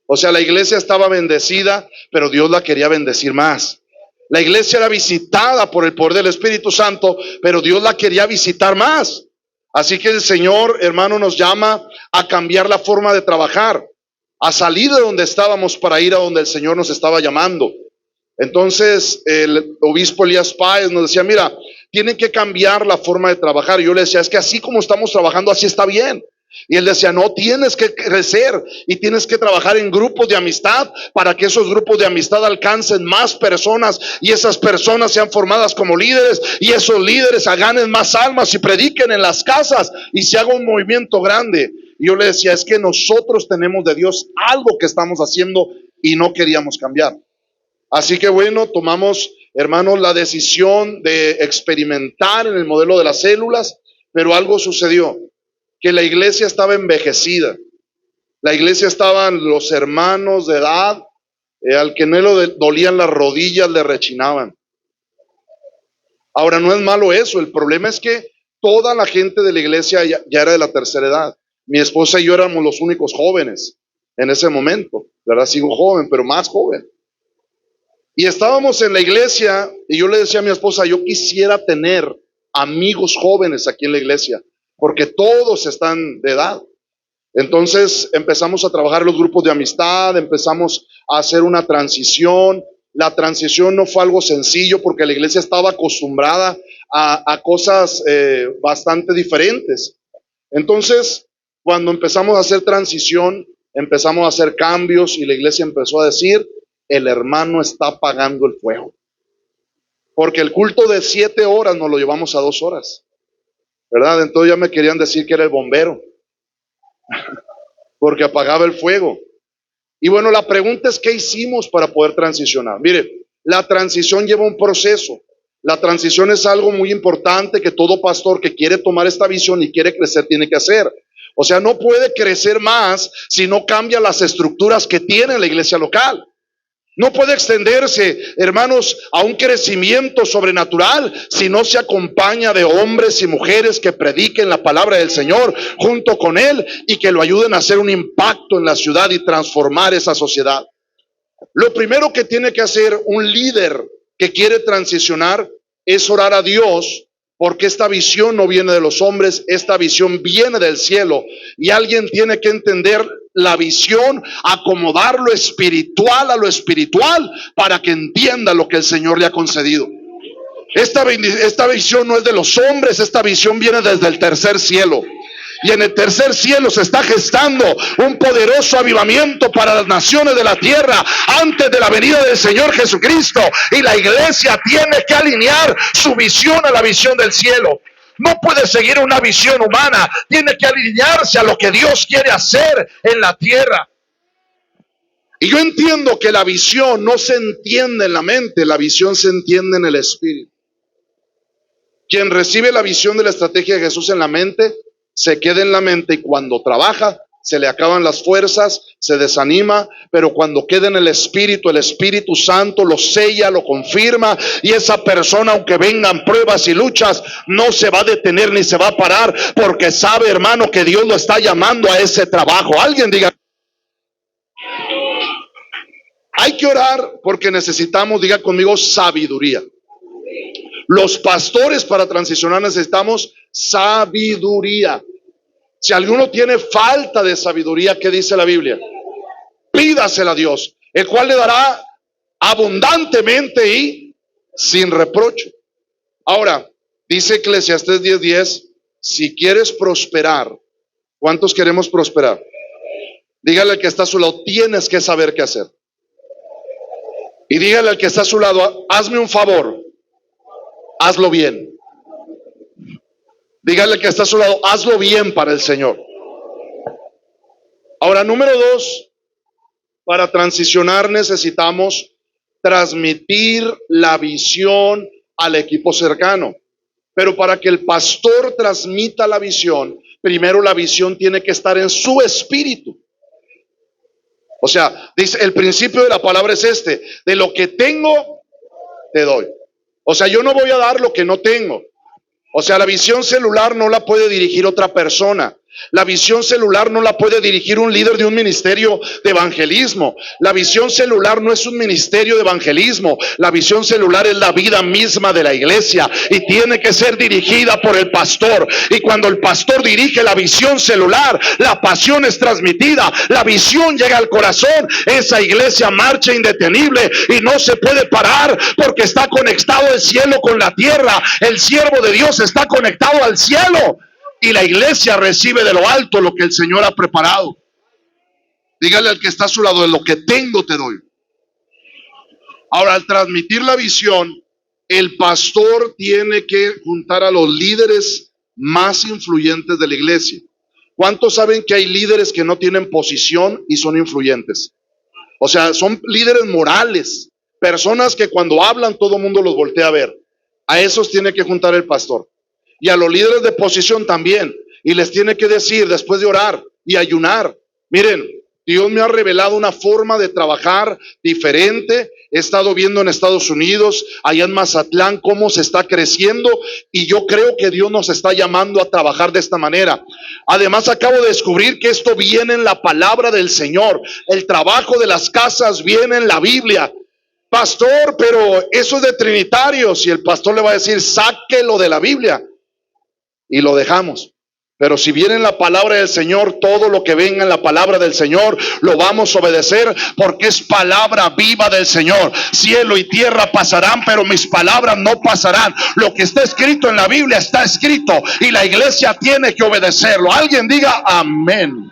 O sea, la iglesia estaba bendecida, pero Dios la quería bendecir más. La iglesia era visitada por el poder del Espíritu Santo, pero Dios la quería visitar más. Así que el Señor, hermano, nos llama a cambiar la forma de trabajar, a salir de donde estábamos para ir a donde el Señor nos estaba llamando. Entonces el obispo Elías Páez nos decía, mira, tienen que cambiar la forma de trabajar. Y yo le decía, es que así como estamos trabajando, así está bien. Y él decía, no, tienes que crecer y tienes que trabajar en grupos de amistad para que esos grupos de amistad alcancen más personas y esas personas sean formadas como líderes y esos líderes ganen más almas y prediquen en las casas y se haga un movimiento grande. Y yo le decía, es que nosotros tenemos de Dios algo que estamos haciendo y no queríamos cambiar. Así que bueno, tomamos, hermanos, la decisión de experimentar en el modelo de las células, pero algo sucedió, que la iglesia estaba envejecida. La iglesia estaban los hermanos de edad, al que no le dolían las rodillas, le rechinaban. Ahora, no es malo eso, el problema es que toda la gente de la iglesia ya era de la tercera edad. Mi esposa y yo éramos los únicos jóvenes en ese momento, ¿verdad? Sigo joven, pero más joven. Y estábamos en la iglesia y yo le decía a mi esposa, yo quisiera tener amigos jóvenes aquí en la iglesia, porque todos están de edad. Entonces empezamos a trabajar los grupos de amistad, empezamos a hacer una transición. La transición no fue algo sencillo porque la iglesia estaba acostumbrada a cosas bastante diferentes. Entonces, cuando empezamos a hacer transición, empezamos a hacer cambios y la iglesia empezó a decir, el hermano está apagando el fuego. Porque el culto de 7 horas nos lo llevamos a 2 horas, ¿verdad? Entonces ya me querían decir que era el bombero, porque apagaba el fuego. Y bueno, la pregunta es, ¿qué hicimos para poder transicionar? Mire, la transición lleva un proceso. La transición es algo muy importante que todo pastor que quiere tomar esta visión y quiere crecer tiene que hacer. O sea, no puede crecer más si no cambia las estructuras que tiene la iglesia local. No puede extenderse, hermanos, a un crecimiento sobrenatural si no se acompaña de hombres y mujeres que prediquen la palabra del Señor junto con Él y que lo ayuden a hacer un impacto en la ciudad y transformar esa sociedad. Lo primero que tiene que hacer un líder que quiere transicionar es orar a Dios, porque esta visión no viene de los hombres, esta visión viene del cielo y alguien tiene que entender la visión, acomodar lo espiritual a lo espiritual para que entienda lo que el Señor le ha concedido. Esta visión no es de los hombres, esta visión viene desde el tercer cielo. Y en el tercer cielo se está gestando un poderoso avivamiento para las naciones de la tierra antes de la venida del Señor Jesucristo. Y la iglesia tiene que alinear su visión a la visión del cielo. No puede seguir una visión humana, tiene que alinearse a lo que Dios quiere hacer en la tierra. Y yo entiendo que la visión no se entiende en la mente, la visión se entiende en el espíritu. Quien recibe la visión de la estrategia de Jesús en la mente, se queda en la mente, y cuando trabaja, se le acaban las fuerzas, se desanima, pero cuando queda en el Espíritu Santo lo sella, lo confirma, y esa persona, aunque vengan pruebas y luchas, no se va a detener ni se va a parar, porque sabe, hermano, que Dios lo está llamando a ese trabajo. Alguien diga: hay que orar porque necesitamos, diga conmigo, sabiduría. Los pastores para transicionar necesitamos sabiduría. Si alguno tiene falta de sabiduría, ¿qué dice la Biblia? Pídasela a Dios, el cual le dará abundantemente y sin reproche. Ahora, dice Eclesiastés 10:10, si quieres prosperar, ¿cuántos queremos prosperar? Dígale al que está a su lado, tienes que saber qué hacer. Y dígale al que está a su lado, hazme un favor, hazlo bien. Dígale al que está a su lado, hazlo bien para el Señor. Ahora, número 2, para transicionar necesitamos transmitir la visión al equipo cercano. Pero para que el pastor transmita la visión, primero la visión tiene que estar en su espíritu. O sea, dice, el principio de la palabra es este: de lo que tengo, te doy. O sea, yo no voy a dar lo que no tengo. O sea, la visión celular no la puede dirigir otra persona. La visión celular no la puede dirigir un líder de un ministerio de evangelismo. La visión celular no es un ministerio de evangelismo. La visión celular es la vida misma de la iglesia y tiene que ser dirigida por el pastor. Y cuando el pastor dirige la visión celular, la pasión es transmitida, la visión llega al corazón, esa iglesia marcha indetenible y no se puede parar porque está conectado el cielo con la tierra. El siervo de Dios está conectado al cielo. Y la iglesia recibe de lo alto lo que el Señor ha preparado. Dígale al que está a su lado, de lo que tengo te doy. Ahora, al transmitir la visión, el pastor tiene que juntar a los líderes más influyentes de la iglesia. ¿Cuántos saben que hay líderes que no tienen posición y son influyentes? O sea, son líderes morales, personas que cuando hablan todo el mundo los voltea a ver. A esos tiene que juntar el pastor. Y a los líderes de posición también. Y les tiene que decir, después de orar y ayunar: miren, Dios me ha revelado una forma de trabajar diferente. He estado viendo en Estados Unidos, allá en Mazatlán, cómo se está creciendo. Y yo creo que Dios nos está llamando a trabajar de esta manera. Además, acabo de descubrir que esto viene en la palabra del Señor. El trabajo de las casas viene en la Biblia. Pastor, pero eso es de trinitarios. Y el pastor le va a decir, sáquelo de la Biblia. Y lo dejamos. Pero si viene en la palabra del Señor, todo lo que venga en la palabra del Señor lo vamos a obedecer, porque es palabra viva del Señor. Cielo y tierra pasarán, pero mis palabras no pasarán. Lo que está escrito en la Biblia está escrito y la iglesia tiene que obedecerlo. Alguien diga amén.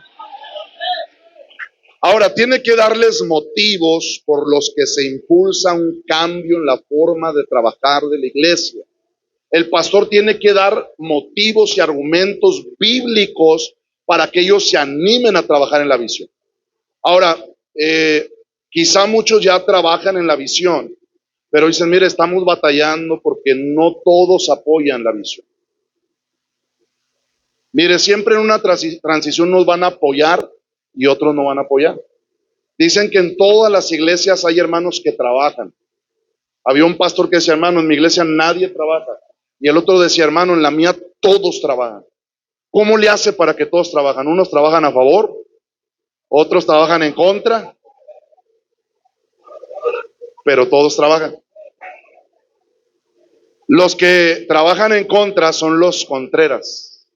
Ahora, tiene que darles motivos por los que se impulsa un cambio en la forma de trabajar de la iglesia. El pastor tiene que dar motivos y argumentos bíblicos para que ellos se animen a trabajar en la visión. Ahora, quizá muchos ya trabajan en la visión, pero dicen, mire, estamos batallando porque no todos apoyan la visión. Mire, siempre en una transición nos van a apoyar y otros no van a apoyar. Dicen que en todas las iglesias hay hermanos que trabajan. Había un pastor que decía, hermano, en mi iglesia nadie trabaja. Y el otro decía, hermano, en la mía todos trabajan. ¿Cómo le hace para que todos trabajan? Unos trabajan a favor, otros trabajan en contra, pero todos trabajan. Los que trabajan en contra son los contreras.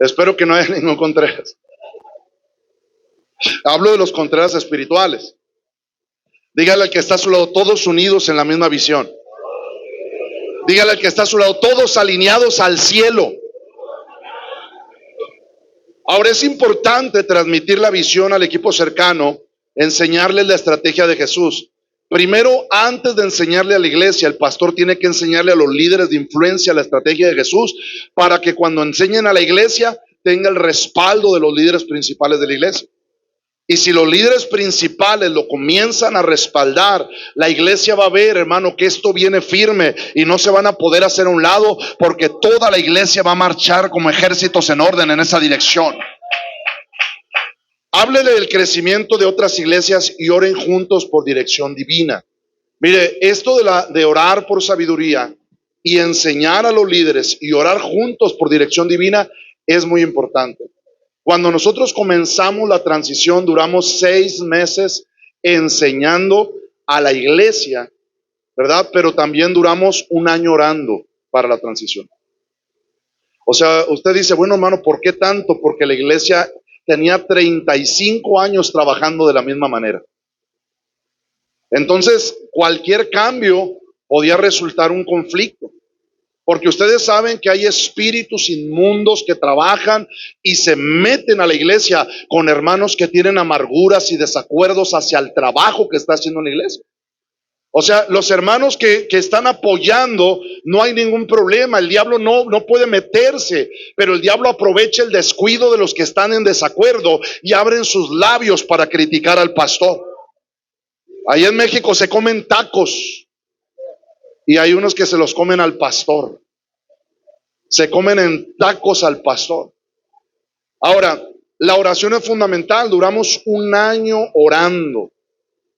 Espero que no haya ningún contreras. Hablo de los contreras espirituales. Dígale al que está a su lado, todos unidos en la misma visión. Dígale al que está a su lado, todos alineados al cielo. Ahora es importante transmitir la visión al equipo cercano, enseñarles la estrategia de Jesús. Primero, antes de enseñarle a la iglesia, el pastor tiene que enseñarle a los líderes de influencia la estrategia de Jesús para que cuando enseñen a la iglesia tenga el respaldo de los líderes principales de la iglesia. Y si los líderes principales lo comienzan a respaldar, la iglesia va a ver, hermano, que esto viene firme y no se van a poder hacer a un lado porque toda la iglesia va a marchar como ejércitos en orden en esa dirección. Háblele del crecimiento de otras iglesias y oren juntos por dirección divina. Mire, esto de orar por sabiduría y enseñar a los líderes y orar juntos por dirección divina es muy importante. Cuando nosotros comenzamos la transición, duramos 6 meses enseñando a la iglesia, ¿verdad? Pero también duramos 1 año orando para la transición. O sea, usted dice, bueno, hermano, ¿por qué tanto? Porque la iglesia tenía 35 años trabajando de la misma manera. Entonces, cualquier cambio podía resultar un conflicto. Porque ustedes saben que hay espíritus inmundos que trabajan y se meten a la iglesia con hermanos que tienen amarguras y desacuerdos hacia el trabajo que está haciendo la iglesia. O sea, los hermanos que están apoyando, no hay ningún problema. El diablo no puede meterse, pero el diablo aprovecha el descuido de los que están en desacuerdo y abren sus labios para criticar al pastor. Ahí en México se comen tacos. Y hay unos que se los comen al pastor. Se comen en tacos al pastor. Ahora, la oración es fundamental. Duramos 1 año orando.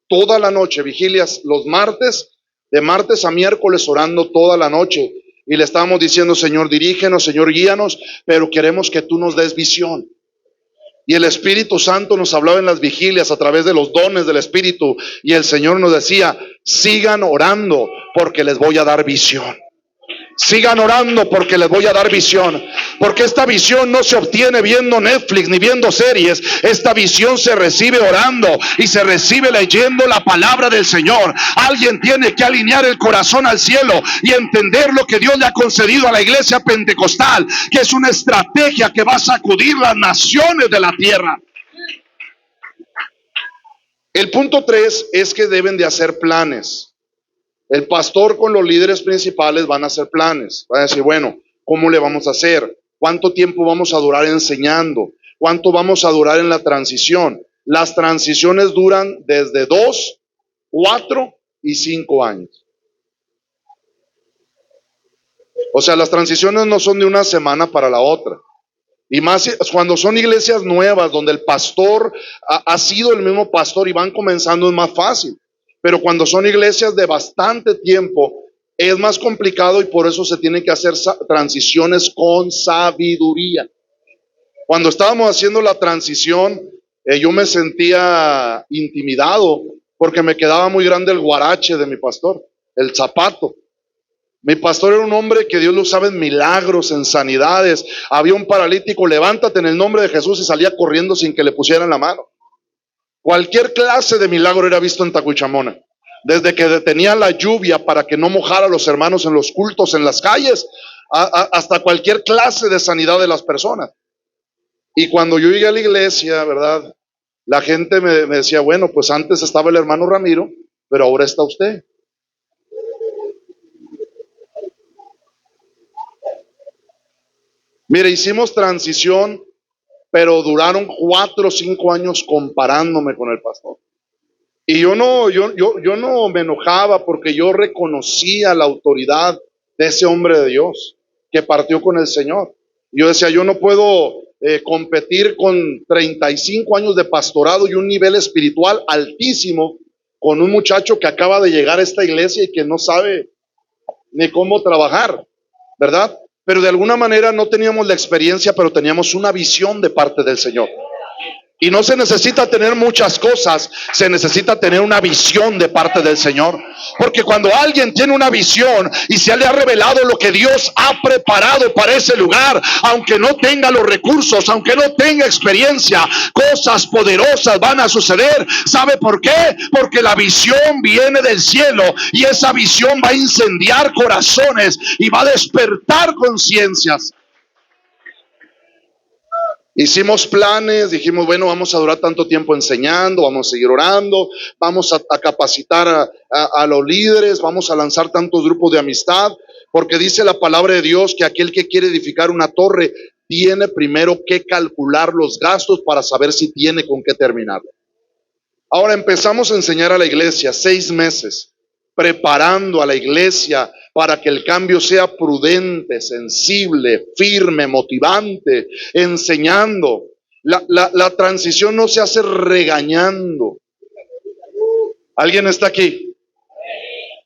Toda la noche, vigilias los martes, de martes a miércoles orando toda la noche. Y le estábamos diciendo, Señor, dirígenos, Señor, guíanos, pero queremos que tú nos des visión. Y el Espíritu Santo nos hablaba en las vigilias a través de los dones del Espíritu. Y el Señor nos decía, sigan orando porque les voy a dar visión. Sigan orando porque les voy a dar visión. Porque esta visión no se obtiene viendo Netflix ni viendo series. Esta visión se recibe orando y se recibe leyendo la palabra del Señor. Alguien tiene que alinear el corazón al cielo y entender lo que Dios le ha concedido a la iglesia pentecostal, que es una estrategia que va a sacudir las naciones de la tierra. El punto 3 es que deben de hacer planes. El pastor con los líderes principales van a hacer planes. Van a decir, bueno, ¿cómo le vamos a hacer? ¿Cuánto tiempo vamos a durar enseñando? ¿Cuánto vamos a durar en la transición? Las transiciones duran desde 2, 4 y 5 años. O sea, las transiciones no son de una semana para la otra. Y más cuando son iglesias nuevas, donde el pastor ha sido el mismo pastor y van comenzando, es más fácil. Pero cuando son iglesias de bastante tiempo, es más complicado y por eso se tienen que hacer transiciones con sabiduría. Cuando estábamos haciendo la transición, yo me sentía intimidado porque me quedaba muy grande el guarache de mi pastor, el zapato. Mi pastor era un hombre que Dios lo usaba en milagros, en sanidades. Había un paralítico, levántate en el nombre de Jesús, y salía corriendo sin que le pusieran la mano. Cualquier clase de milagro era visto en Tacuichamona. Desde que detenía la lluvia para que no mojara a los hermanos en los cultos, en las calles, hasta cualquier clase de sanidad de las personas. Y cuando yo llegué a la iglesia, ¿verdad? La gente me decía, bueno, pues antes estaba el hermano Ramiro, pero ahora está usted. Mire, hicimos transición, pero duraron 4 o 5 años comparándome con el pastor. Y yo no me enojaba porque yo reconocía la autoridad de ese hombre de Dios que partió con el Señor. Yo decía, yo no puedo competir con 35 años de pastorado y un nivel espiritual altísimo con un muchacho que acaba de llegar a esta iglesia y que no sabe ni cómo trabajar, ¿verdad? Pero de alguna manera no teníamos la experiencia, pero teníamos una visión de parte del Señor. Y no se necesita tener muchas cosas, se necesita tener una visión de parte del Señor. Porque cuando alguien tiene una visión y se le ha revelado lo que Dios ha preparado para ese lugar, aunque no tenga los recursos, aunque no tenga experiencia, cosas poderosas van a suceder. ¿Sabe por qué? Porque la visión viene del cielo y esa visión va a incendiar corazones y va a despertar conciencias. Hicimos planes, dijimos, bueno, vamos a durar tanto tiempo enseñando, vamos a seguir orando, vamos a capacitar a los líderes, vamos a lanzar tantos grupos de amistad, porque dice la palabra de Dios que aquel que quiere edificar una torre tiene primero que calcular los gastos para saber si tiene con qué terminar. Ahora empezamos a enseñar a la iglesia 6 meses, preparando a la iglesia para que el cambio sea prudente, sensible, firme, motivante, enseñando. La transición no se hace regañando. ¿Alguien está aquí?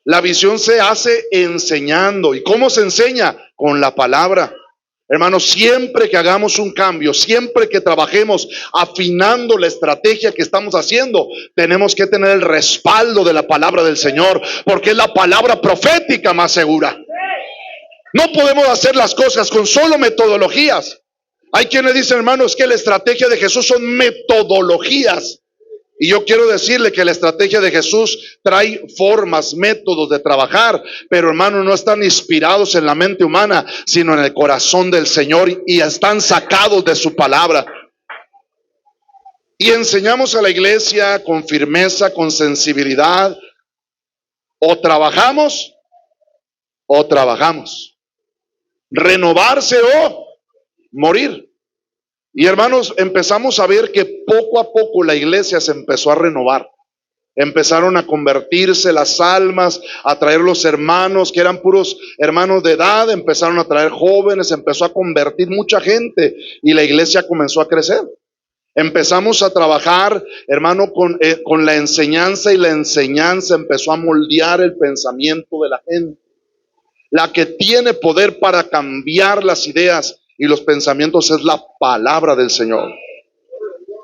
La visión se hace enseñando. ¿Y cómo se enseña? Con la palabra. Hermanos, siempre que hagamos un cambio, siempre que trabajemos afinando la estrategia que estamos haciendo, tenemos que tener el respaldo de la palabra del Señor, porque es la palabra profética más segura. No podemos hacer las cosas con solo metodologías. Hay quienes dicen, hermanos, que la estrategia de Jesús son metodologías. Y yo quiero decirle que la estrategia de Jesús trae formas, métodos de trabajar, pero hermanos, no están inspirados en la mente humana, sino en el corazón del Señor y están sacados de su palabra. Y enseñamos a la iglesia con firmeza, con sensibilidad. O trabajamos, o trabajamos. Renovarse o morir. Y hermanos, empezamos a ver que poco a poco la iglesia se empezó a renovar. Empezaron a convertirse las almas, a traer los hermanos que eran puros hermanos de edad, empezaron a traer jóvenes, empezó a convertir mucha gente y la iglesia comenzó a crecer. Empezamos a trabajar, hermano, con la enseñanza y la enseñanza empezó a moldear el pensamiento de la gente. La que tiene poder para cambiar las ideas y los pensamientos es la palabra del Señor.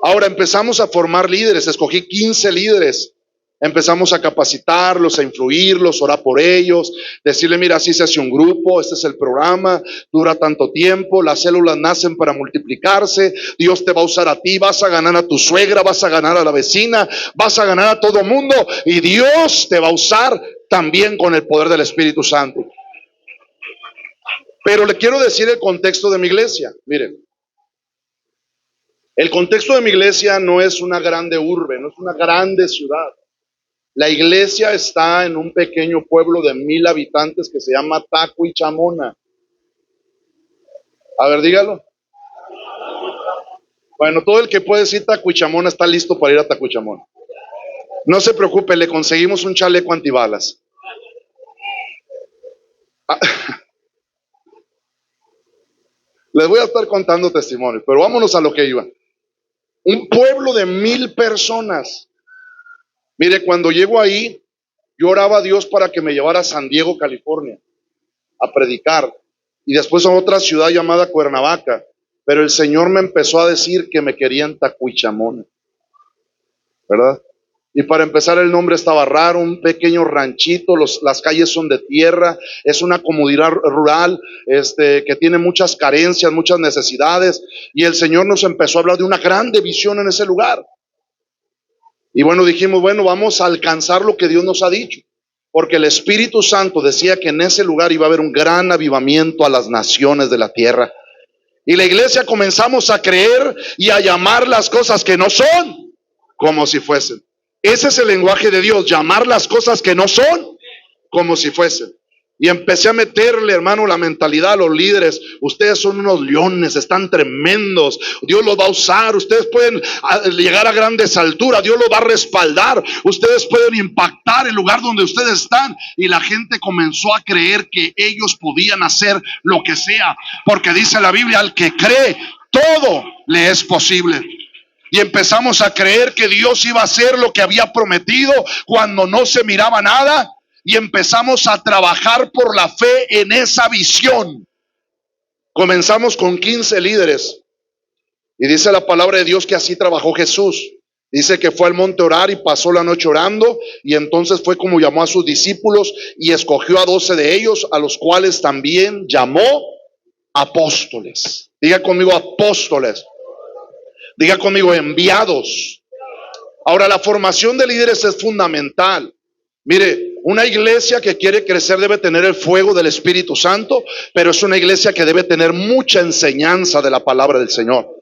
Ahora empezamos a formar líderes, escogí 15 líderes. Empezamos a capacitarlos, a influirlos, orar por ellos, decirle, mira, así se hace un grupo, este es el programa, dura tanto tiempo, las células nacen para multiplicarse, Dios te va a usar a ti, vas a ganar a tu suegra, vas a ganar a la vecina, vas a ganar a todo mundo y Dios te va a usar también con el poder del Espíritu Santo. Pero le quiero decir el contexto de mi iglesia. Miren, el contexto de mi iglesia no es una grande urbe, no es una grande ciudad. La iglesia está en un pequeño pueblo de 1,000 habitantes que se llama Tacuichamona. A ver, dígalo. Bueno, todo el que puede decir Tacuichamona está listo para ir a Tacuichamona. No se preocupe, le conseguimos un chaleco antibalas. Les voy a estar contando testimonios, pero vámonos a lo que iba. Un pueblo de 1,000 personas. Mire, cuando llego ahí, yo oraba a Dios para que me llevara a San Diego, California, a predicar. Y después a otra ciudad llamada Cuernavaca. Pero el Señor me empezó a decir que me quería en Tacuichamona, ¿verdad? Y para empezar el nombre estaba raro, un pequeño ranchito, las calles son de tierra, es una comunidad rural que tiene muchas carencias, muchas necesidades. Y el Señor nos empezó a hablar de una grande visión en ese lugar. Y bueno, dijimos, bueno, vamos a alcanzar lo que Dios nos ha dicho. Porque el Espíritu Santo decía que en ese lugar iba a haber un gran avivamiento a las naciones de la tierra. Y la iglesia comenzamos a creer y a llamar las cosas que no son como si fuesen. Ese es el lenguaje de Dios, llamar las cosas que no son como si fuesen. Y empecé a meterle, hermano, la mentalidad a los líderes. Ustedes son unos leones, están tremendos. Dios los va a usar. Ustedes pueden llegar a grandes alturas. Dios los va a respaldar. Ustedes pueden impactar el lugar donde ustedes están. Y la gente comenzó a creer que ellos podían hacer lo que sea. Porque dice la Biblia, al que cree, todo le es posible. Y empezamos a creer que Dios iba a hacer lo que había prometido cuando no se miraba nada. Y empezamos a trabajar por la fe en esa visión. Comenzamos con 15 líderes. Y dice la palabra de Dios que así trabajó Jesús. Dice que fue al monte a orar y pasó la noche orando, y entonces fue como llamó a sus discípulos y escogió a 12 de ellos, a los cuales también llamó apóstoles. Diga conmigo apóstoles. Diga conmigo enviados. Ahora, la formación de líderes es fundamental. Mire, una iglesia que quiere crecer debe tener el fuego del Espíritu Santo, pero es una iglesia que debe tener mucha enseñanza de la palabra del Señor.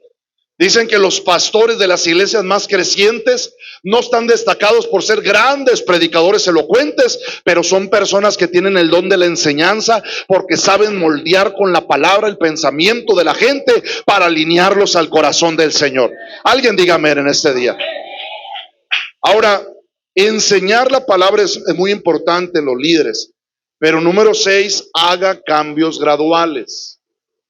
Dicen que los pastores de las iglesias más crecientes no están destacados por ser grandes predicadores elocuentes, pero son personas que tienen el don de la enseñanza porque saben moldear con la palabra el pensamiento de la gente para alinearlos al corazón del Señor. Alguien diga amén en este día. Ahora, enseñar la palabra es muy importante en los líderes, pero número 6, haga cambios graduales.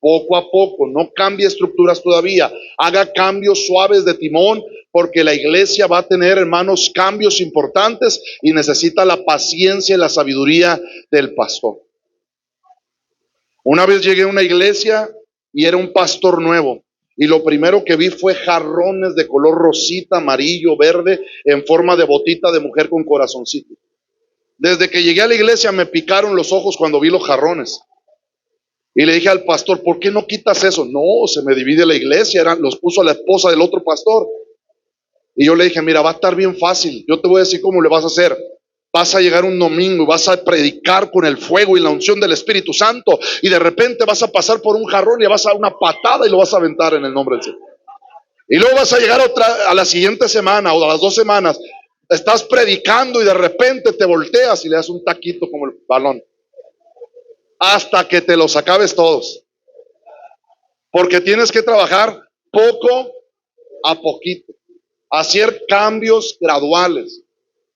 Poco a poco, no cambie estructuras todavía, haga cambios suaves de timón, porque la iglesia va a tener, hermanos, cambios importantes y necesita la paciencia y la sabiduría del pastor. Una vez llegué a una iglesia y era un pastor nuevo, y lo primero que vi fue jarrones de color rosita, amarillo, verde, en forma de botita de mujer con corazoncito. Desde que llegué a la iglesia me picaron los ojos cuando vi los jarrones. Y le dije al pastor, ¿por qué no quitas eso? No, se me divide la iglesia, los puso a la esposa del otro pastor. Y yo le dije, mira, va a estar bien fácil, yo te voy a decir cómo le vas a hacer. Vas a llegar un domingo y vas a predicar con el fuego y la unción del Espíritu Santo, y de repente vas a pasar por un jarrón y vas a dar una patada y lo vas a aventar en el nombre del Señor. Y luego vas a llegar a la siguiente semana o a las 2 semanas, estás predicando y de repente te volteas y le das un taquito como el balón. Hasta que te los acabes todos. Porque tienes que trabajar poco a poquito. Hacer cambios graduales.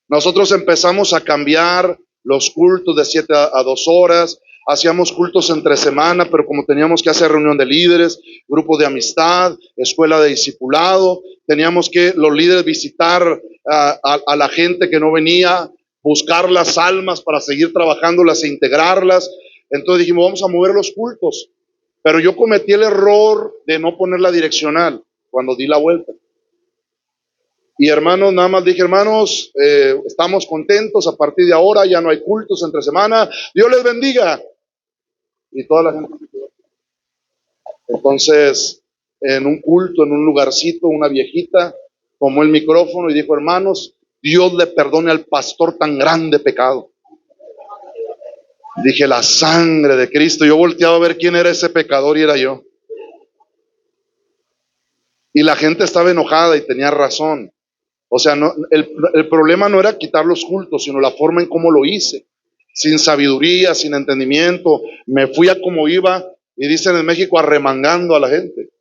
Nosotros empezamos a cambiar los cultos de 7 a 2 horas. Hacíamos cultos entre semana, pero como teníamos que hacer reunión de líderes, grupo de amistad, escuela de discipulado, teníamos que los líderes visitar a la gente que no venía, buscar las almas para seguir trabajándolas e integrarlas. Entonces dijimos, vamos a mover los cultos. Pero yo cometí el error de no poner la direccional cuando di la vuelta. Y hermanos, nada más dije, hermanos, estamos contentos, a partir de ahora ya no hay cultos entre semana, Dios les bendiga. Y toda la gente se quedó. Entonces, en un culto, en un lugarcito, una viejita tomó el micrófono y dijo, hermanos, Dios le perdone al pastor tan grande pecado. Dije, la sangre de Cristo. Yo volteaba a ver quién era ese pecador y era yo. Y la gente estaba enojada y tenía razón. O sea, no, el problema no era quitar los cultos, sino la forma en cómo lo hice. Sin sabiduría, sin entendimiento. Me fui a como iba, y dicen en México, arremangando a la gente.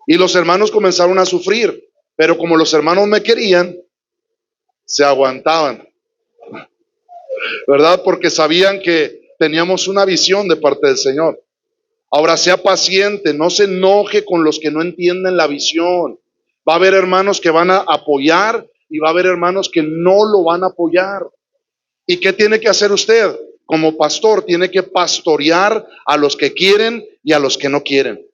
Y los hermanos comenzaron a sufrir. Pero como los hermanos me querían, se aguantaban. ¿Verdad? Porque sabían que teníamos una visión de parte del Señor. Ahora sea paciente, no se enoje con los que no entienden la visión. Va a haber hermanos que van a apoyar y va a haber hermanos que no lo van a apoyar. ¿Y qué tiene que hacer usted? Como pastor, tiene que pastorear a los que quieren y a los que no quieren.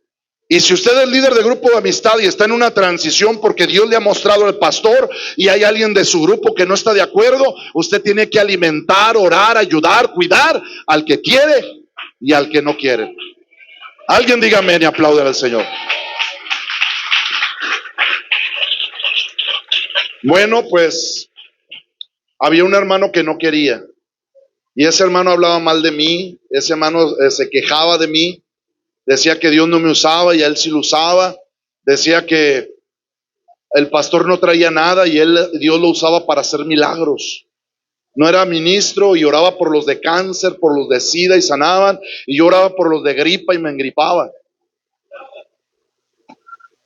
Y si usted es líder de grupo de amistad y está en una transición porque Dios le ha mostrado al pastor y hay alguien de su grupo que no está de acuerdo, usted tiene que alimentar, orar, ayudar, cuidar al que quiere y al que no quiere. Alguien diga amén y aplaude al Señor. Bueno, pues había un hermano que no quería y ese hermano hablaba mal de mí, ese hermano se quejaba de mí. Decía que Dios no me usaba y a él sí lo usaba. Decía que el pastor no traía nada y Dios lo usaba para hacer milagros. No era ministro y oraba por los de cáncer, por los de SIDA y sanaban. Y yo oraba por los de gripa y me engripaba.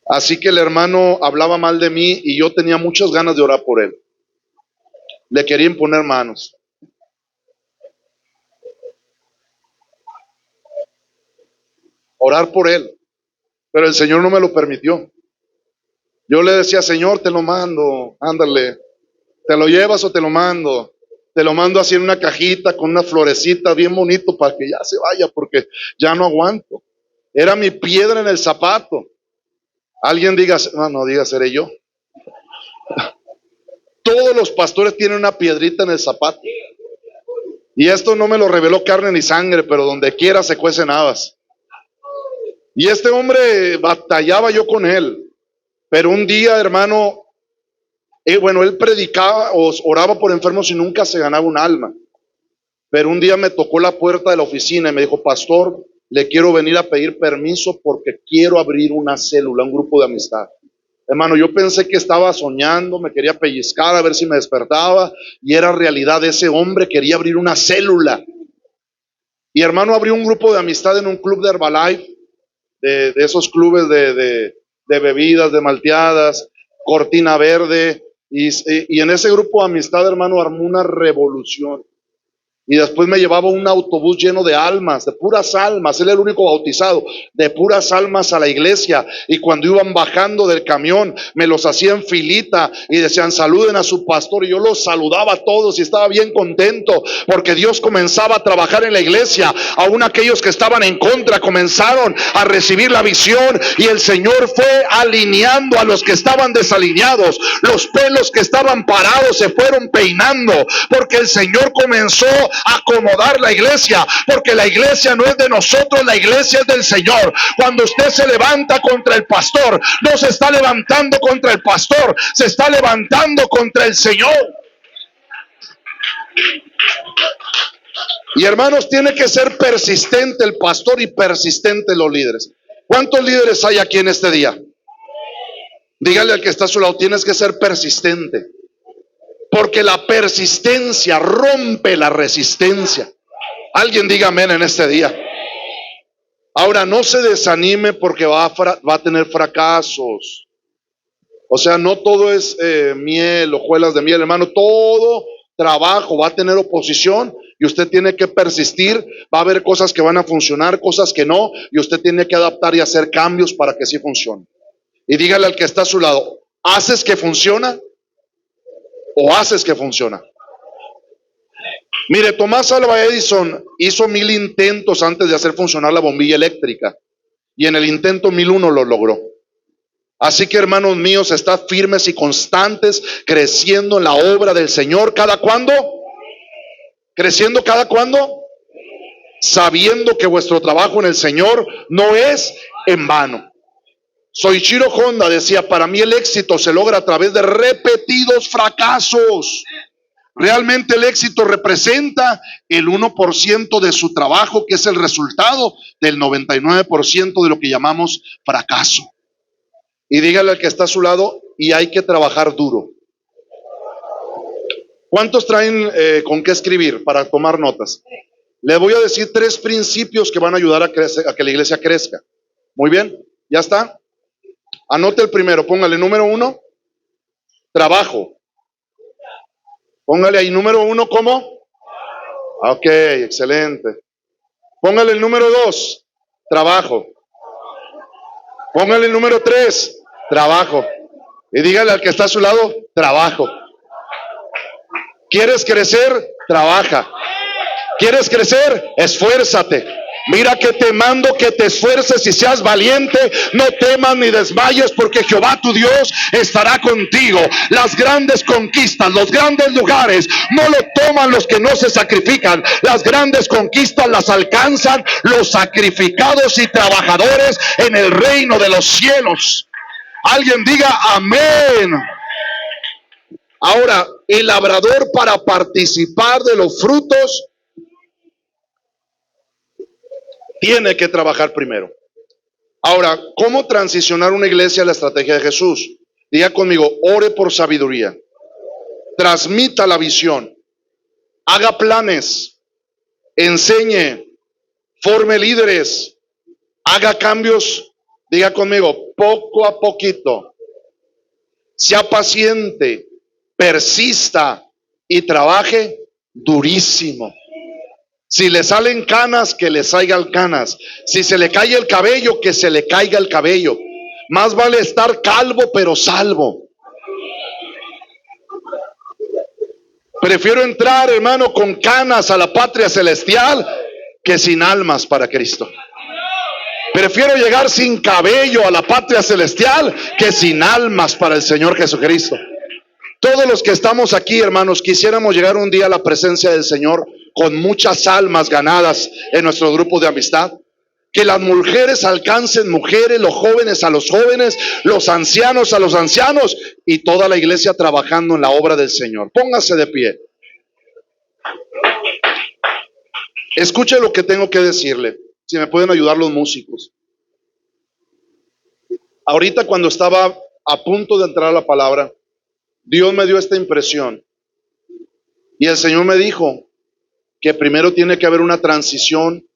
Así que el hermano hablaba mal de mí y yo tenía muchas ganas de orar por él. Le quería imponer manos. Orar por él. Pero el Señor no me lo permitió. Yo le decía, Señor, te lo mando, ándale, te lo llevas o te lo mando. Te lo mando así en una cajita con una florecita bien bonito para que ya se vaya porque ya no aguanto. Era mi piedra en el zapato. Alguien diga, no, no diga, seré yo. Todos los pastores tienen una piedrita en el zapato. Y esto no me lo reveló carne ni sangre, pero donde quiera se cuecen habas. Y este hombre batallaba yo con él. Pero un día, hermano, él predicaba o oraba por enfermos y nunca se ganaba un alma. Pero un día me tocó la puerta de la oficina y me dijo, pastor, le quiero venir a pedir permiso porque quiero abrir una célula, un grupo de amistad. Hermano, yo pensé que estaba soñando, me quería pellizcar a ver si me despertaba, y era realidad. Ese hombre quería abrir una célula. Y hermano, abrió un grupo de amistad en un club de Herbalife, de esos clubes de bebidas, de malteadas, cortina verde, y en ese grupo de amistad, hermano, armó una revolución. Y después me llevaba un autobús lleno de almas, de puras almas. Él era el único bautizado, de puras almas a la iglesia. Y cuando iban bajando del camión, me los hacía en filita y decían, saluden a su pastor. Y yo los saludaba a todos y estaba bien contento porque Dios comenzaba a trabajar en la iglesia. Aún aquellos que estaban en contra comenzaron a recibir la visión, y el Señor fue alineando a los que estaban desalineados. Los pelos que estaban parados se fueron peinando porque el Señor comenzó acomodar la iglesia, porque la iglesia no es de nosotros, la iglesia es del Señor. Cuando usted se levanta contra el pastor, no se está levantando contra el pastor, se está levantando contra el Señor. Y hermanos, tiene que ser persistente el pastor y persistente los líderes. ¿Cuántos líderes hay aquí en este día? Dígale al que está a su lado, tienes que ser persistente. Porque la persistencia rompe la resistencia. Alguien diga amén en este día. Ahora, no se desanime porque va a tener fracasos. O sea, no todo es miel, hojuelas de miel, hermano. Todo trabajo va a tener oposición y usted tiene que persistir. Va a haber cosas que van a funcionar, cosas que no, y usted tiene que adaptar y hacer cambios para que sí funcione. Y dígale al que está a su lado, ¿haces que funciona o haces que funciona? Mire, Tomás Alva Edison hizo 1000 intentos antes de hacer funcionar la bombilla eléctrica, y en el intento 1001 lo logró. Así que, hermanos míos, estad firmes y constantes, creciendo en la obra del Señor. ¿Cada cuándo? Creciendo cada cuándo, sabiendo que vuestro trabajo en el Señor no es en vano. Soichiro Honda decía, para mí el éxito se logra a través de repetidos fracasos. Realmente el éxito representa el 1% de su trabajo, que es el resultado del 99% de lo que llamamos fracaso. Y dígale al que está a su lado, y hay que trabajar duro. ¿Cuántos traen con qué escribir para tomar notas? Les voy a decir 3 principios que van a ayudar a que la iglesia crezca. Muy bien, ¿ya está? Anote el primero, póngale número 1, trabajo. Póngale ahí número 1, ¿cómo? Ok, excelente. Póngale el número 2, trabajo. Póngale el número 3, trabajo. Y dígale al que está a su lado, trabajo. ¿Quieres crecer? Trabaja. ¿Quieres crecer? Esfuérzate. Mira que te mando que te esfuerces y seas valiente, no temas ni desmayes, porque Jehová tu Dios estará contigo. Las grandes conquistas, los grandes lugares, no lo toman los que no se sacrifican. Las grandes conquistas las alcanzan los sacrificados y trabajadores en el reino de los cielos. Alguien diga amén. Ahora, el labrador, para participar de los frutos, tiene que trabajar primero. Ahora, ¿cómo transicionar una iglesia a la estrategia de Jesús? Diga conmigo, ore por sabiduría, transmita la visión, haga planes, enseñe, forme líderes, haga cambios. Diga conmigo, poco a poquito, sea paciente, persista y trabaje durísimo. Si le salen canas, que le salgan canas. Si se le cae el cabello, que se le caiga el cabello. Más vale estar calvo pero salvo. Prefiero entrar, hermano, con canas a la patria celestial que sin almas para Cristo. Prefiero llegar sin cabello a la patria celestial que sin almas para el Señor Jesucristo. Todos los que estamos aquí, hermanos, quisiéramos llegar un día a la presencia del Señor con muchas almas ganadas en nuestro grupo de amistad. Que las mujeres alcancen mujeres, los jóvenes a los jóvenes, los ancianos a los ancianos y toda la iglesia trabajando en la obra del Señor. Póngase de pie. Escuche lo que tengo que decirle. Si me pueden ayudar los músicos. Ahorita cuando estaba a punto de entrar a la palabra, Dios me dio esta impresión. Y el Señor me dijo que primero tiene que haber una transición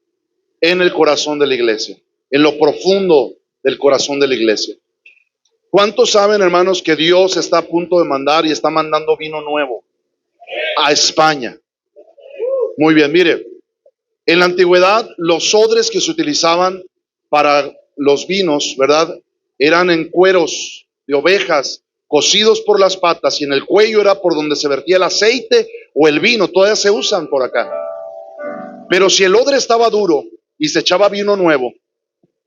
en el corazón de la iglesia, en lo profundo del corazón de la iglesia. ¿Cuántos saben, hermanos, que Dios está a punto de mandar y está mandando vino nuevo a España? Muy bien, mire, en la antigüedad los odres que se utilizaban para los vinos, ¿verdad? Eran en cueros de ovejas, cosidos por las patas, y en el cuello era por donde se vertía el aceite o el vino. Todavía se usan por acá. Pero si el odre estaba duro y se echaba vino nuevo,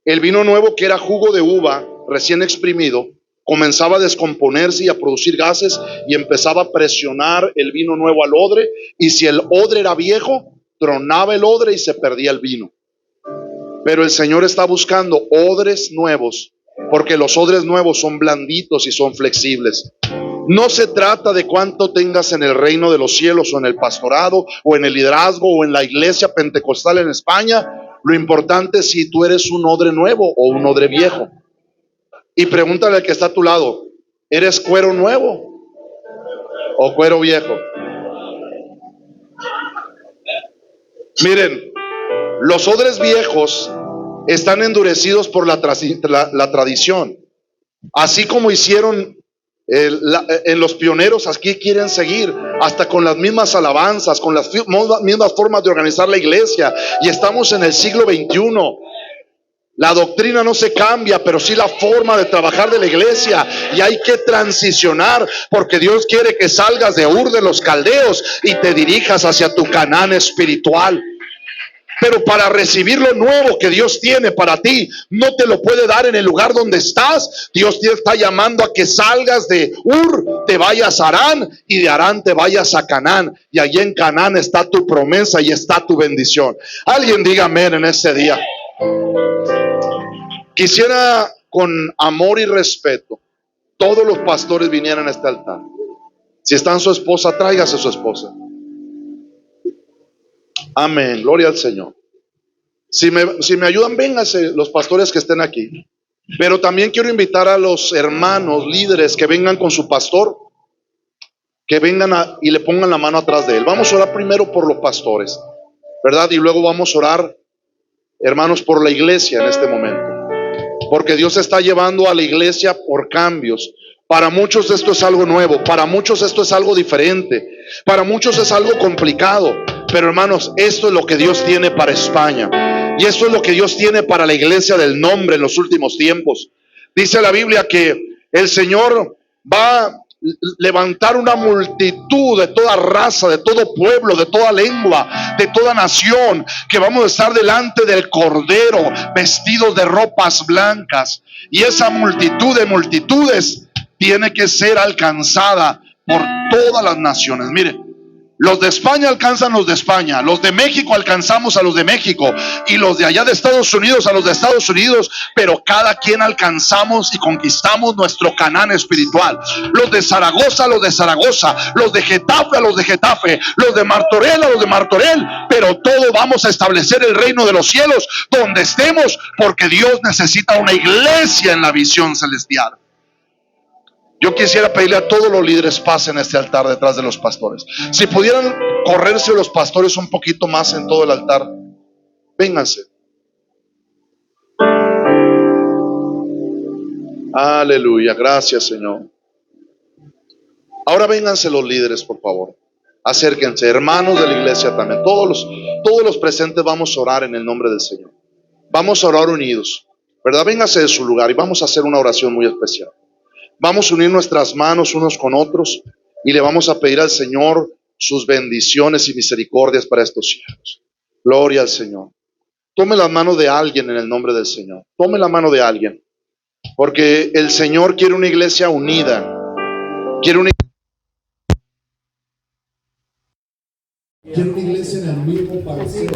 el vino nuevo, que era jugo de uva recién exprimido, comenzaba a descomponerse y a producir gases, y empezaba a presionar el vino nuevo al odre, y si el odre era viejo, tronaba el odre y se perdía el vino. Pero el Señor está buscando odres nuevos, porque los odres nuevos son blanditos y son flexibles. No se trata de cuánto tengas en el reino de los cielos o en el pastorado o en el liderazgo o en la iglesia pentecostal en España. Lo importante es si tú eres un odre nuevo o un odre viejo. Y pregúntale al que está a tu lado, ¿eres cuero nuevo o cuero viejo? Miren, los odres viejos están endurecidos por la tradición. Así como hicieron en los pioneros, aquí quieren seguir hasta con las mismas alabanzas, con las mismas formas de organizar la iglesia. Y estamos en el siglo XXI. La doctrina no se cambia, pero sí la forma de trabajar de la iglesia. Y hay que transicionar, porque Dios quiere que salgas de Ur de los Caldeos y te dirijas hacia tu Canaán espiritual. Pero para recibir lo nuevo que Dios tiene para ti, no te lo puede dar en el lugar donde estás. Dios te está llamando a que salgas de Ur, te vayas a Harán, y de Harán te vayas a Canaán. Y allí en Canaán está tu promesa y está tu bendición. Alguien diga amén en ese día. Quisiera, con amor y respeto, todos los pastores vinieran a este altar. Si está su esposa, tráigase a su esposa. Amén, gloria al Señor. Si me ayudan, vénganse los pastores que estén aquí. Pero también quiero invitar a los hermanos líderes que vengan con su pastor, que vengan y le pongan la mano atrás de él. Vamos a orar primero por los pastores, ¿verdad? Y luego vamos a orar, hermanos, por la iglesia en este momento. Porque Dios está llevando a la iglesia por cambios. Para muchos esto es algo nuevo, para muchos esto es algo diferente, para muchos es algo complicado. Pero hermanos, esto es lo que Dios tiene para España. Y esto es lo que Dios tiene para la iglesia del nombre en los últimos tiempos. Dice la Biblia que el Señor va a levantar una multitud de toda raza, de todo pueblo, de toda lengua, de toda nación, que vamos a estar delante del Cordero vestidos de ropas blancas. Y esa multitud de multitudes tiene que ser alcanzada por todas las naciones. Mire, los de España alcanzan los de España, los de México alcanzamos a los de México, y los de allá de Estados Unidos a los de Estados Unidos, pero cada quien alcanzamos y conquistamos nuestro Canaán espiritual. Los de Zaragoza a los de Zaragoza, los de Getafe a los de Getafe, los de Martorell a los de Martorell, pero todos vamos a establecer el reino de los cielos donde estemos, porque Dios necesita una iglesia en la visión celestial. Yo quisiera pedirle a todos los líderes pasen este altar detrás de los pastores. Si pudieran correrse los pastores un poquito más en todo el altar, vénganse. Aleluya, gracias Señor. Ahora vénganse los líderes, por favor. Acérquense, hermanos de la iglesia también. Todos los presentes vamos a orar en el nombre del Señor. Vamos a orar unidos, ¿verdad? Vénganse de su lugar y vamos a hacer una oración muy especial. Vamos a unir nuestras manos unos con otros y le vamos a pedir al Señor sus bendiciones y misericordias para estos siervos. Gloria al Señor. Tome la mano de alguien en el nombre del Señor. Tome la mano de alguien. Porque el Señor quiere una iglesia unida. Quiere una Quiero una iglesia en el mismo parecer.